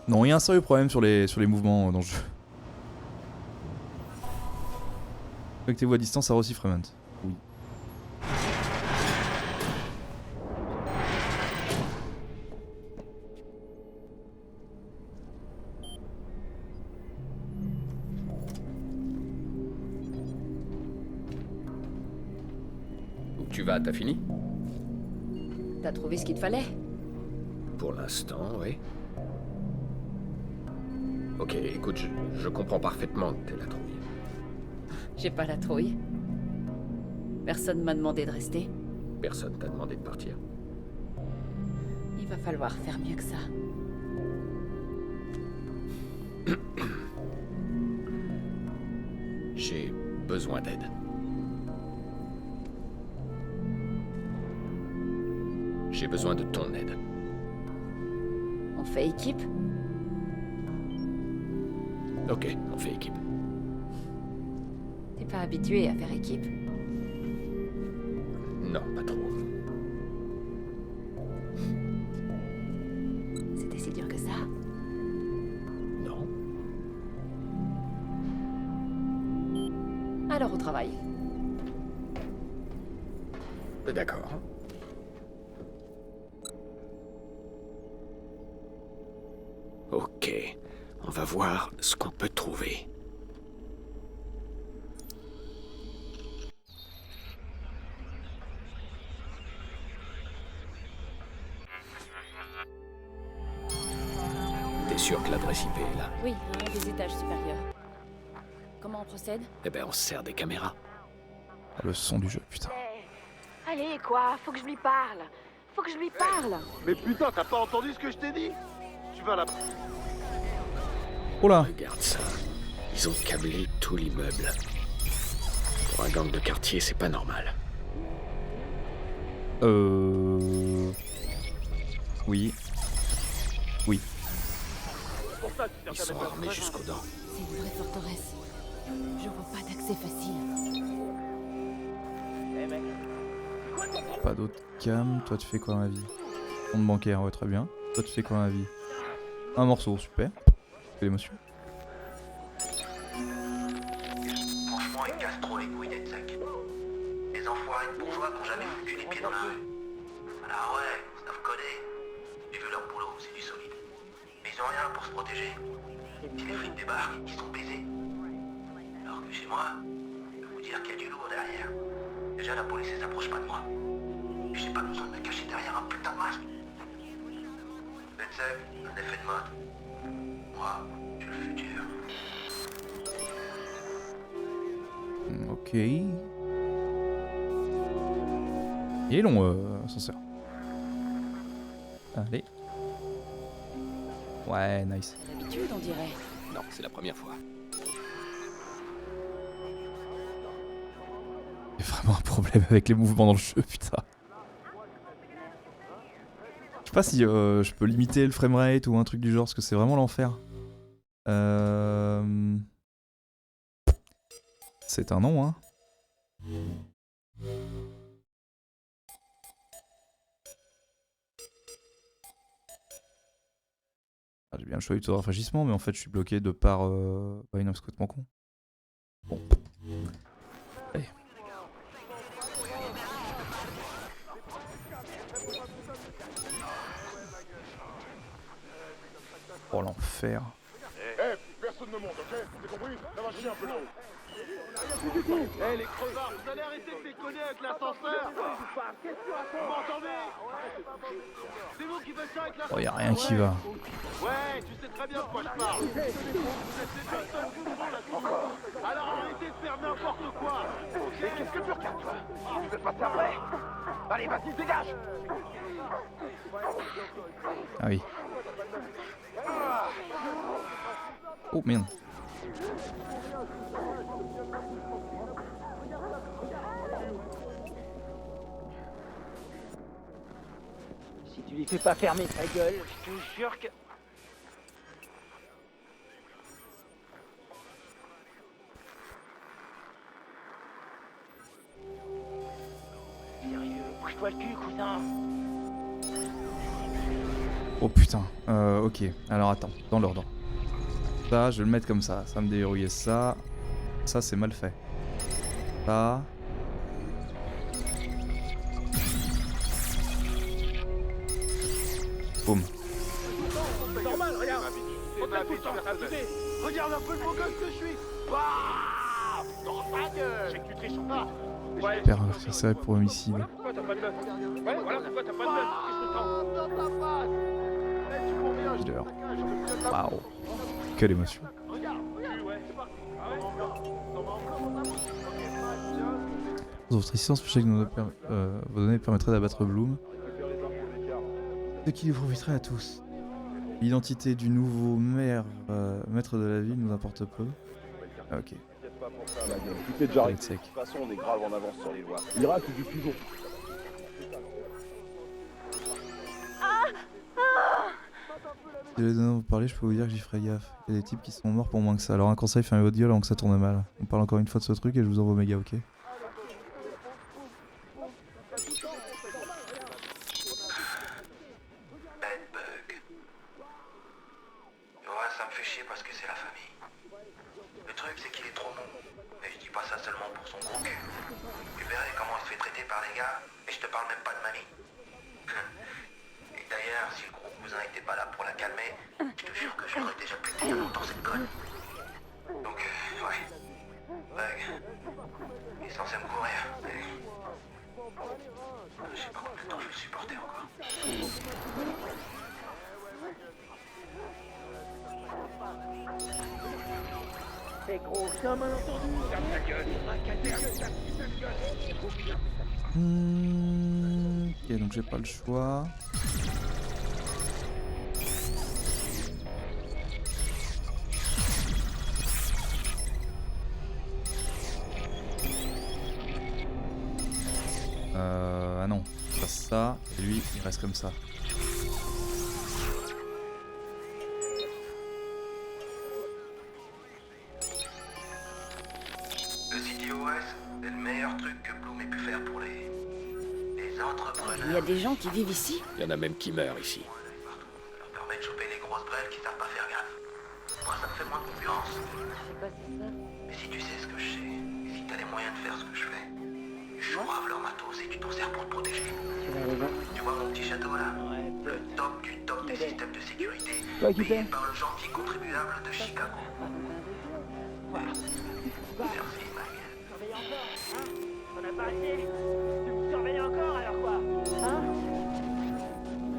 [SPEAKER 1] Non, il y a un sérieux problème sur les mouvements dans le jeu. Connectez-vous à distance à Rossi Fremont. Oui.
[SPEAKER 2] Où tu vas, t'as fini?
[SPEAKER 7] T'as trouvé ce qu'il te fallait?
[SPEAKER 2] Pour l'instant, oui. Ok, écoute, je comprends parfaitement que t'aies la trouille.
[SPEAKER 7] J'ai pas la trouille. Personne m'a demandé de rester.
[SPEAKER 2] Personne t'a demandé de partir.
[SPEAKER 7] Il va falloir faire mieux que ça.
[SPEAKER 2] J'ai besoin d'aide. J'ai besoin de ton aide.
[SPEAKER 7] On fait équipe?
[SPEAKER 2] Ok, on fait équipe.
[SPEAKER 7] T'es pas habitué à faire équipe.
[SPEAKER 2] Non, pas trop.
[SPEAKER 7] C'était si dur que ça?
[SPEAKER 2] Non.
[SPEAKER 7] Alors au travail.
[SPEAKER 2] D'accord. Ok, on va voir ce qu'on peut trouver. T'es sûr que l'adresse IP est là?
[SPEAKER 7] Oui, un des étages supérieurs. Comment on procède?
[SPEAKER 2] Eh ben, on se sert des caméras.
[SPEAKER 1] Ah, le son du jeu, putain.
[SPEAKER 8] Allez, quoi? Faut que je lui parle. Faut que je lui parle.
[SPEAKER 5] Mais putain, t'as pas entendu ce que je t'ai dit? Tu vas là.
[SPEAKER 1] Oh là.
[SPEAKER 2] Regarde ça. Ils ont câblé tout l'immeuble. Pour un gang de quartier, c'est pas normal.
[SPEAKER 1] Oui. Oui.
[SPEAKER 2] Ils sont armés jusqu'aux dents.
[SPEAKER 7] C'est une vraie forteresse. Je vois pas d'accès facile.
[SPEAKER 1] Pas d'autre cam. Toi, tu fais quoi dans la vie? Compte bancaire, ouais, très bien. Toi, tu fais quoi dans la vie? Un morceau, super. Quelle émotion.
[SPEAKER 17] Franchement, ils cassent trop les couilles d'être secs. Les enfoirés de bourgeois n'ont jamais foutu les pieds dans la rue. Alors ouais, ça me connaît. J'ai vu leur boulot, c'est du solide. Mais ils ont rien pour se protéger. Si les flics débarquent, ils sont baisés. Alors que chez moi, je peux vous dire qu'il y a du lourd derrière. Déjà, la police ne s'approche pas de moi. Et j'ai pas besoin de me cacher derrière un putain de masque. D'être sec, un effet de mode. Moi, je suis le futur.
[SPEAKER 1] Ok. Il est long, ascenseur. Allez. Ouais, nice.
[SPEAKER 7] D'habitude, on dirait.
[SPEAKER 2] Non, c'est la première fois.
[SPEAKER 1] Il y a vraiment un problème avec les mouvements dans le jeu, putain. Je sais pas si je peux limiter le framerate ou un truc du genre, parce que c'est vraiment l'enfer. C'est un nom, hein. Ah, j'ai bien le choix du taux de rafraîchissement, mais en fait je suis bloqué de par... Ouais, non, c'est complètement con. Bon. Allez. Oh l'enfer.
[SPEAKER 5] Eh, personne ne monte, ok? T'as compris? Ça va chier un peu là. Eh, les crevards, vous allez arrêter de déconner avec l'ascenseur? Vous m'entendez? C'est vous qui faites ça avec l'ascenseur?
[SPEAKER 1] Oh, y'a rien qui va.
[SPEAKER 5] Ouais, tu sais très bien de quoi je parle. Vous êtes les personnes qui nous font la. Alors arrêtez de faire n'importe quoi. Qu'est-ce que tu regardes, toi? Tu veux pas ça vrai? Allez, vas-y, dégage.
[SPEAKER 1] Ah oui. Oh merde.
[SPEAKER 10] Si tu lui fais pas fermer ta gueule, je te jure que...
[SPEAKER 13] Arrache-toi le cul, cousin.
[SPEAKER 1] Oh putain, ok. Alors attends, dans l'ordre. Ça, je vais le mettre comme ça. Ça va me déverrouiller ça. Ça, c'est mal fait. Ça. Boum.
[SPEAKER 5] C'est normal, regarde. On est tous en train de sauter. Regarde un peu le beau gosse que je suis. Bah, dans ta gueule. Je sais que tu triches pas. Ouais.
[SPEAKER 1] C'est pour homicide.
[SPEAKER 5] Pourquoi t'as pas de bœuf? Ouais, voilà, pourquoi t'as pas de bœuf? Qu'est-ce que t'as? Eh, tu cours bien, je te taquin, je te file de la
[SPEAKER 1] Waouh.
[SPEAKER 5] boue.
[SPEAKER 1] Quelle émotion.
[SPEAKER 5] Regarde, ouais, c'est parti. Ah ouais,
[SPEAKER 1] Votre assistance spéciale vos données permettraient d'abattre Bloom. Ce qui lui profiterait à tous. L'identité du nouveau maître de la ville nous importe peu. Ah, ok.
[SPEAKER 18] Tout est déjà réglé. De toute façon, on est grave en avance sur les lois. L'Irak est du toujours.
[SPEAKER 1] Si les données vous parlez, je peux vous dire que j'y ferai gaffe. Il y a des types qui sont morts pour moins que ça. Alors un conseil, fermez votre gueule avant que ça tourne mal. On parle encore une fois de ce truc et je vous envoie méga, ok?
[SPEAKER 17] Ouais, ça me fait chier parce que c'est la famille. Le truc, c'est qu'il est trop bon. Et je dis pas ça seulement pour son gros cul. Tu verrais comment il se fait traiter par les gars, et je te parle même pas de mamie. Et d'ailleurs, si le gros cousin était pas là pour la calmer, je te jure que je l'aurais déjà pété il y a longtemps cette conne. Donc, ouais. Bug. Il est censé me courir, mais... Je sais pas combien de temps je vais le supporter encore.
[SPEAKER 5] Eh gros, c'est un malentendu. Ferme ta gueule.
[SPEAKER 1] Ok, donc j'ai pas le choix. Ah non, pas ça, et lui il reste comme ça.
[SPEAKER 17] Le CTOS, c'est le meilleur truc que Bloom ait pu faire pour les entrepreneurs.
[SPEAKER 7] Il y a des gens qui vivent ici?
[SPEAKER 2] Il y en a même qui meurent ici.
[SPEAKER 17] Ça leur permet de choper les grosses brelles qui savent pas faire gaffe. Moi, ça me fait moins de concurrence.
[SPEAKER 7] C'est quoi ça?
[SPEAKER 17] Mais si tu sais ce que je sais, et si t'as les moyens de faire ce que je fais, chourave leur matos et tu t'en sers pour te protéger. Tu vois mon petit château là? Le top du top des systèmes de sécurité, payé par le gentil contribuable de Chicago. Merci, ma gueule.
[SPEAKER 5] Surveille encore, hein? On a pas assez. Tu me surveilles encore alors quoi? Hein?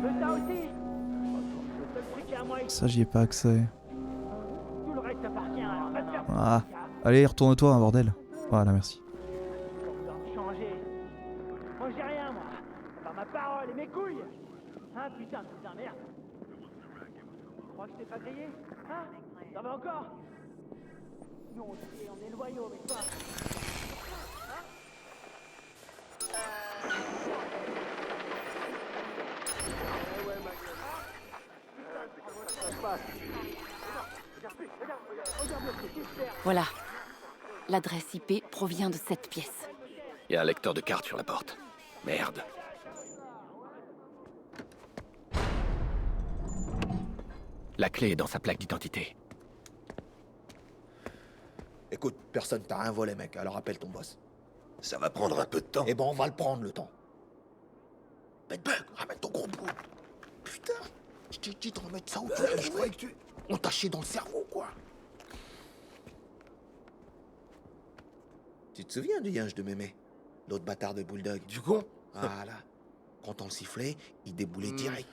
[SPEAKER 5] Veux ça aussi? Le seul truc qui est à moi ici.
[SPEAKER 1] Ça j'y ai pas accès.
[SPEAKER 5] Tout le reste appartient alors va te faire.
[SPEAKER 1] Ah, allez retourne-toi un bordel. Voilà, merci.
[SPEAKER 5] Changer. Moi j'ai rien moi. Par ma parole et mes couilles. Hein putain merde. Tu crois que je t'ai pas grillé? Hein? T'en veux encore? Nous on est loyaux mais toi.
[SPEAKER 7] Voilà. L'adresse IP provient de cette pièce.
[SPEAKER 2] Il y a un lecteur de cartes sur la porte. Merde. La clé est dans sa plaque d'identité.
[SPEAKER 19] Écoute, personne t'a rien volé, mec, alors appelle ton boss.
[SPEAKER 9] Ça va prendre un peu de temps.
[SPEAKER 19] Eh ben, on va le prendre, le temps. Bedbug, ramène ton gros bout. Putain, je t'ai dit de remettre ça où tu veux. Je croyais que tu... On t'a chié dans le cerveau, quoi. Tu te souviens du yinche de Mémé? L'autre bâtard de Bulldog.
[SPEAKER 9] Du con?
[SPEAKER 19] Voilà. Quand on le sifflait, il déboulait direct.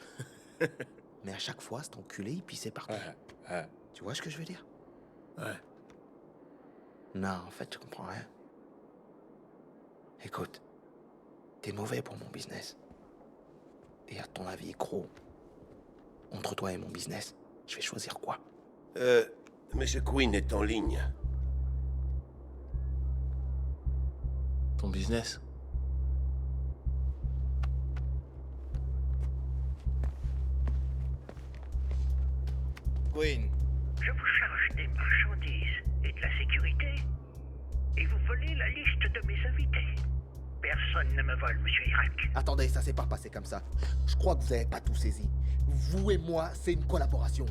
[SPEAKER 19] Mais à chaque fois, cet enculé, il pissait partout. Tu vois ce que je veux dire?
[SPEAKER 9] Ouais.
[SPEAKER 19] Non, en fait, je comprends rien. Écoute, t'es mauvais pour mon business. Et à ton avis, gros, entre toi et mon business, je vais choisir quoi?
[SPEAKER 9] Monsieur Quinn est en ligne.
[SPEAKER 2] Ton business?
[SPEAKER 19] Quinn.
[SPEAKER 8] Je vous charge des marchandises et de la sécurité. Et vous volez la liste de mes invités.
[SPEAKER 17] Personne ne me vole, monsieur Irak.
[SPEAKER 19] Attendez, ça s'est pas passé comme ça. Je crois que vous avez pas tout saisi. Vous et moi, c'est une collaboration.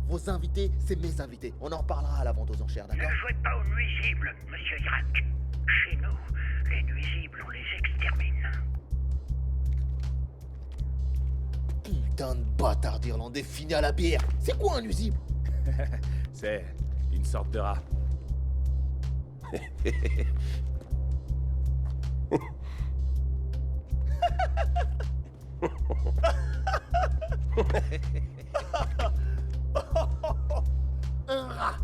[SPEAKER 19] Vos invités, c'est mes invités. On en reparlera à la vente aux enchères, d'accord?
[SPEAKER 17] Ne jouez pas aux nuisibles, monsieur Irak. Chez nous, les nuisibles, on les extermine.
[SPEAKER 19] Putain de bâtard d'Irlandais fini à la bière. C'est quoi un nuisible?
[SPEAKER 9] C'est une sorte de rat.
[SPEAKER 19] Un rat.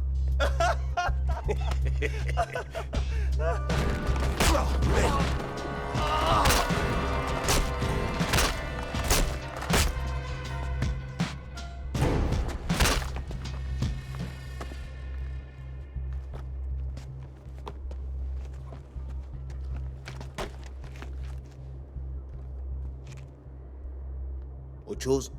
[SPEAKER 19] Autre chose?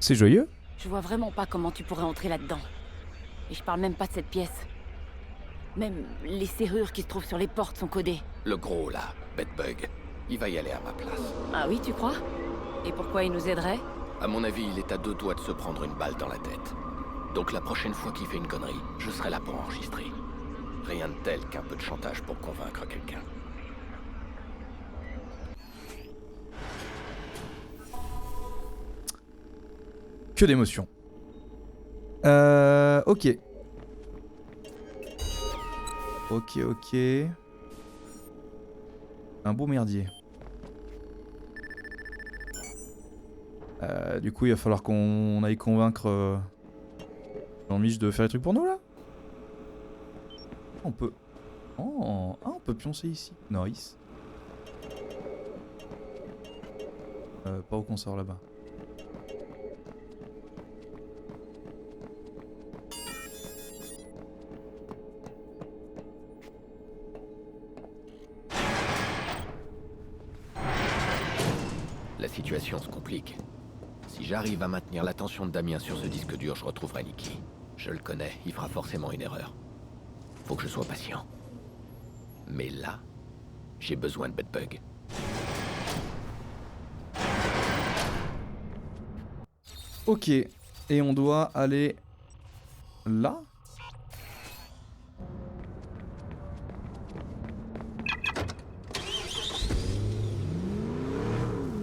[SPEAKER 1] C'est joyeux.
[SPEAKER 7] Je vois vraiment pas comment tu pourrais entrer là-dedans. Et je parle même pas de cette pièce. Même les serrures qui se trouvent sur les portes sont codées.
[SPEAKER 2] Le gros, là, Bedbug, il va y aller à ma place.
[SPEAKER 7] Ah oui, tu crois? Et pourquoi il nous aiderait?
[SPEAKER 2] À mon avis, il est à 2 doigts de se prendre une balle dans la tête. Donc la prochaine fois qu'il fait une connerie, je serai là pour enregistrer. Rien de tel qu'un peu de chantage pour convaincre quelqu'un.
[SPEAKER 1] Que d'émotions. Ok. Ok. Un beau merdier. Du coup, il va falloir qu'on aille convaincre Jean-Mich de faire les trucs pour nous là. On peut. Oh, ah, on peut pioncer ici. Nice. Pas au concert là-bas.
[SPEAKER 2] La situation se complique. Si j'arrive à maintenir l'attention de Damien sur ce disque dur, je retrouverai Nikki. Je le connais, il fera forcément une erreur. Faut que je sois patient. Mais là, j'ai besoin de Bedbug.
[SPEAKER 1] Ok, et on doit aller là.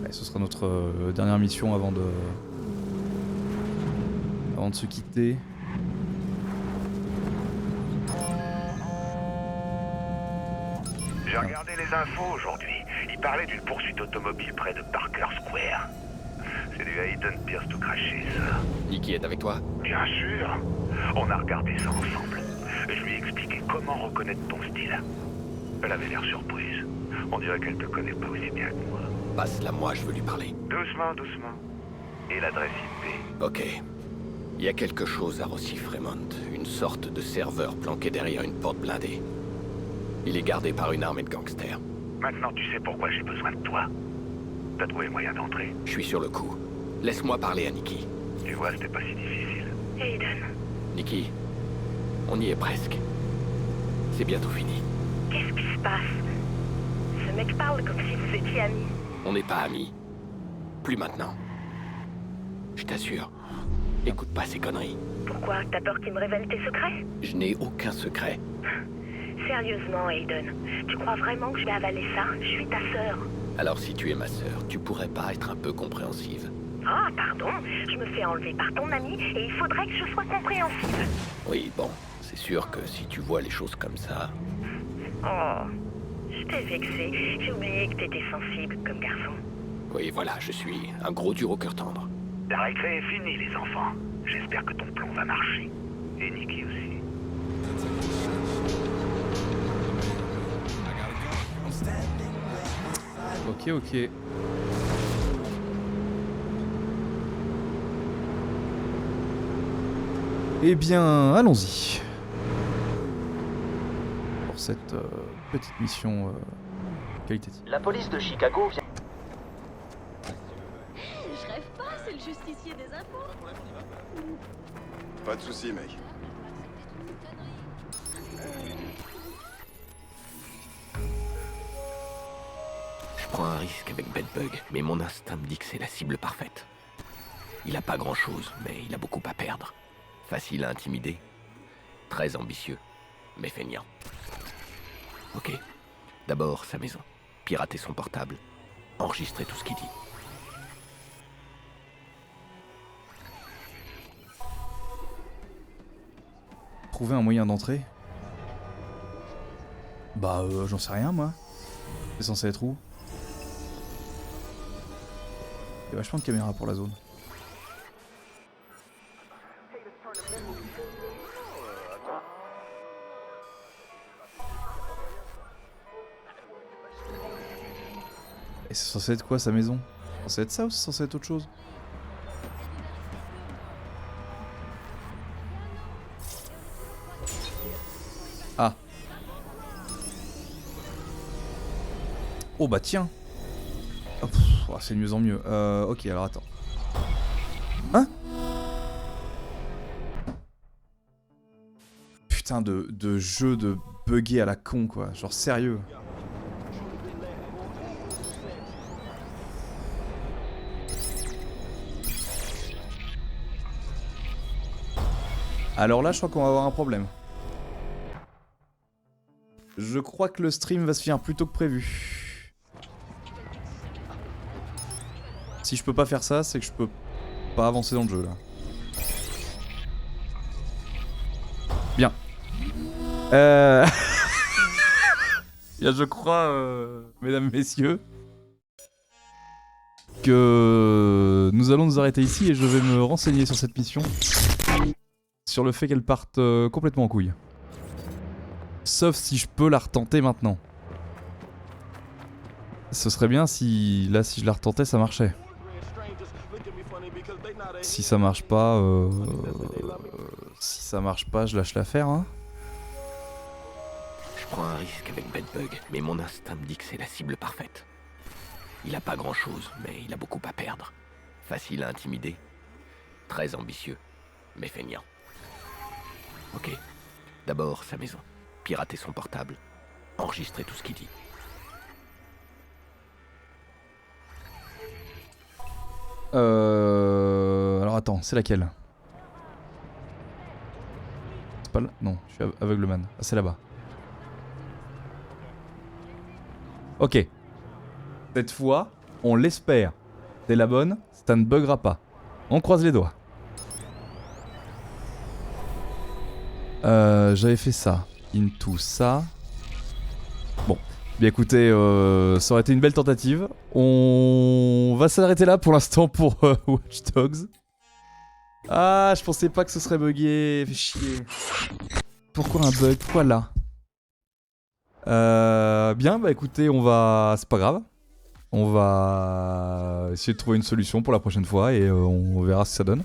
[SPEAKER 1] Ouais, ce sera notre dernière mission avant de se quitter.
[SPEAKER 6] J'ai regardé les infos aujourd'hui. Il parlait d'une poursuite automobile près de Parker Square. C'est du Hayden Pierce tout craché, ça.
[SPEAKER 2] Nikki est avec toi?
[SPEAKER 6] Bien sûr. On a regardé ça ensemble. Je lui ai expliqué comment reconnaître ton style. Elle avait l'air surprise. On dirait qu'elle te connaît pas aussi bien que moi.
[SPEAKER 2] Passe-la moi, je veux lui parler.
[SPEAKER 6] Doucement, doucement. Et l'adresse IP?
[SPEAKER 2] Ok. Il y a quelque chose à Rossi Fremont. Une sorte de serveur planqué derrière une porte blindée. Il est gardé par une armée de gangsters.
[SPEAKER 6] Maintenant, tu sais pourquoi j'ai besoin de toi. T'as trouvé le moyen d'entrer?
[SPEAKER 2] Je suis sur le coup. Laisse-moi parler à Nikki.
[SPEAKER 6] Tu vois, c'était pas si difficile.
[SPEAKER 8] Hayden,
[SPEAKER 2] Nikki, on y est presque. C'est bientôt fini.
[SPEAKER 8] qu'est-ce qui se passe? Ce mec parle comme si vous étiez amis.
[SPEAKER 2] On n'est pas amis. Plus maintenant. Je t'assure. Écoute pas ces conneries.
[SPEAKER 8] Pourquoi? T'as peur qu'il me révèle tes secrets?
[SPEAKER 2] Je n'ai aucun secret.
[SPEAKER 8] Sérieusement, Hayden, tu crois vraiment que je vais avaler ça? Je suis ta sœur.
[SPEAKER 2] Alors si tu es ma sœur, tu pourrais pas être un peu compréhensive?
[SPEAKER 8] Ah, pardon, je me fais enlever par ton ami et il faudrait que je sois compréhensive.
[SPEAKER 2] Oui, bon, c'est sûr que si tu vois les choses comme ça...
[SPEAKER 8] Oh, je t'ai vexé. J'ai oublié que t'étais sensible comme garçon.
[SPEAKER 2] Oui, voilà, je suis un gros dur au cœur tendre.
[SPEAKER 6] La récré est finie, les enfants. J'espère que ton plan va marcher. Et Nikki aussi.
[SPEAKER 1] Ok. Eh bien, allons-y. Pour cette petite mission qualitative.
[SPEAKER 3] La police de Chicago vient...
[SPEAKER 16] Je rêve pas, c'est le justicier des impôts.
[SPEAKER 20] Pas de soucis, mec.
[SPEAKER 2] Je prends un risque avec Bedbug, mais mon instinct me dit que c'est la cible parfaite. Il a pas grand-chose, mais il a beaucoup à perdre. Facile à intimider, très ambitieux, mais feignant. Ok, d'abord sa maison, pirater son portable, enregistrer tout ce qu'il dit.
[SPEAKER 1] Trouver un moyen d'entrer? Bah j'en sais rien moi. C'est censé être où? Il y a vachement de caméras pour la zone. Et c'est censé être quoi sa maison? C'est censé être ça ou c'est censé être autre chose? Ah. Oh bah tiens. Oh, c'est de mieux en mieux. Ok, alors attends. Hein? Putain de jeu de buggé à la con quoi. Genre sérieux. Alors là, je crois qu'on va avoir un problème. Je crois que le stream va se finir plus tôt que prévu. Si je peux pas faire ça, c'est que je peux pas avancer dans le jeu là. Bien. Bien, je crois, mesdames, messieurs, que nous allons nous arrêter ici et je vais me renseigner sur cette mission. Sur le fait qu'elle parte complètement en couille. Sauf si je peux la retenter maintenant. Ce serait bien si, là, si je la retentais, ça marchait. Si ça marche pas, je lâche l'affaire, hein.
[SPEAKER 2] Je prends un risque avec Bedbug, mais mon instinct me dit que c'est la cible parfaite. Il a pas grand-chose, mais il a beaucoup à perdre. Facile à intimider, très ambitieux, mais feignant. Ok, d'abord sa maison, pirater son portable, enregistrer tout ce qu'il dit.
[SPEAKER 1] Alors attends, c'est laquelle? C'est pas là? Non, je suis aveugleman. Ah, c'est là-bas. Ok. Cette fois, on l'espère. C'est la bonne, ça ne buggera pas. On croise les doigts. J'avais fait ça. Into ça. Bon. Bien écoutez, ça aurait été une belle tentative. On va s'arrêter là pour l'instant pour Watch Dogs. Ah, je pensais pas que ce serait bugué. Fait chier. Pourquoi un bug? Pourquoi là? Bien, bah écoutez, on va... C'est pas grave. On va essayer de trouver une solution pour la prochaine fois et on verra ce que ça donne.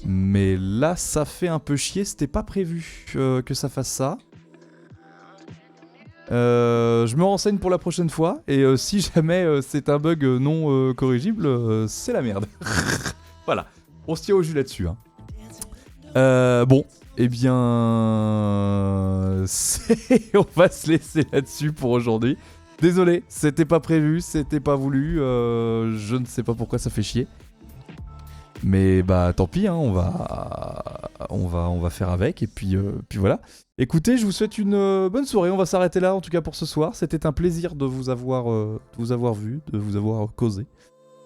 [SPEAKER 1] Mais là, ça fait un peu chier. C'était pas prévu que ça fasse ça. Je me renseigne pour la prochaine fois. Et si jamais c'est un bug non corrigible, c'est la merde. Voilà. On se tient au jus là-dessus. Hein. Bon. Eh bien... on va se laisser là-dessus pour aujourd'hui. Désolé, c'était pas prévu, c'était pas voulu. Je ne sais pas pourquoi ça fait chier. Mais bah tant pis, hein, on va faire avec et puis voilà. Écoutez, je vous souhaite une bonne soirée. On va s'arrêter là en tout cas pour ce soir. C'était un plaisir de vous avoir vu, de vous avoir causé.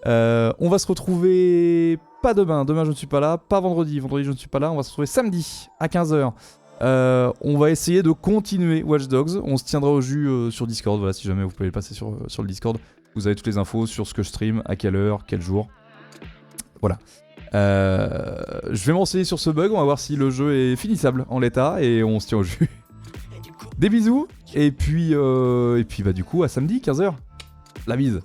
[SPEAKER 1] On va se retrouver pas demain. Demain je ne suis pas là, pas vendredi. Vendredi je ne suis pas là. On va se retrouver samedi à 15h. On va essayer de continuer Watch Dogs. On se tiendra au jus sur Discord. Voilà, si jamais vous pouvez le passer sur le Discord, vous avez toutes les infos sur ce que je stream, à quelle heure, quel jour. Voilà. Je vais me renseigner sur ce bug. On va voir si le jeu est finissable en l'état et on se tient au jus. Des bisous et puis bah du coup à samedi 15h. La bise.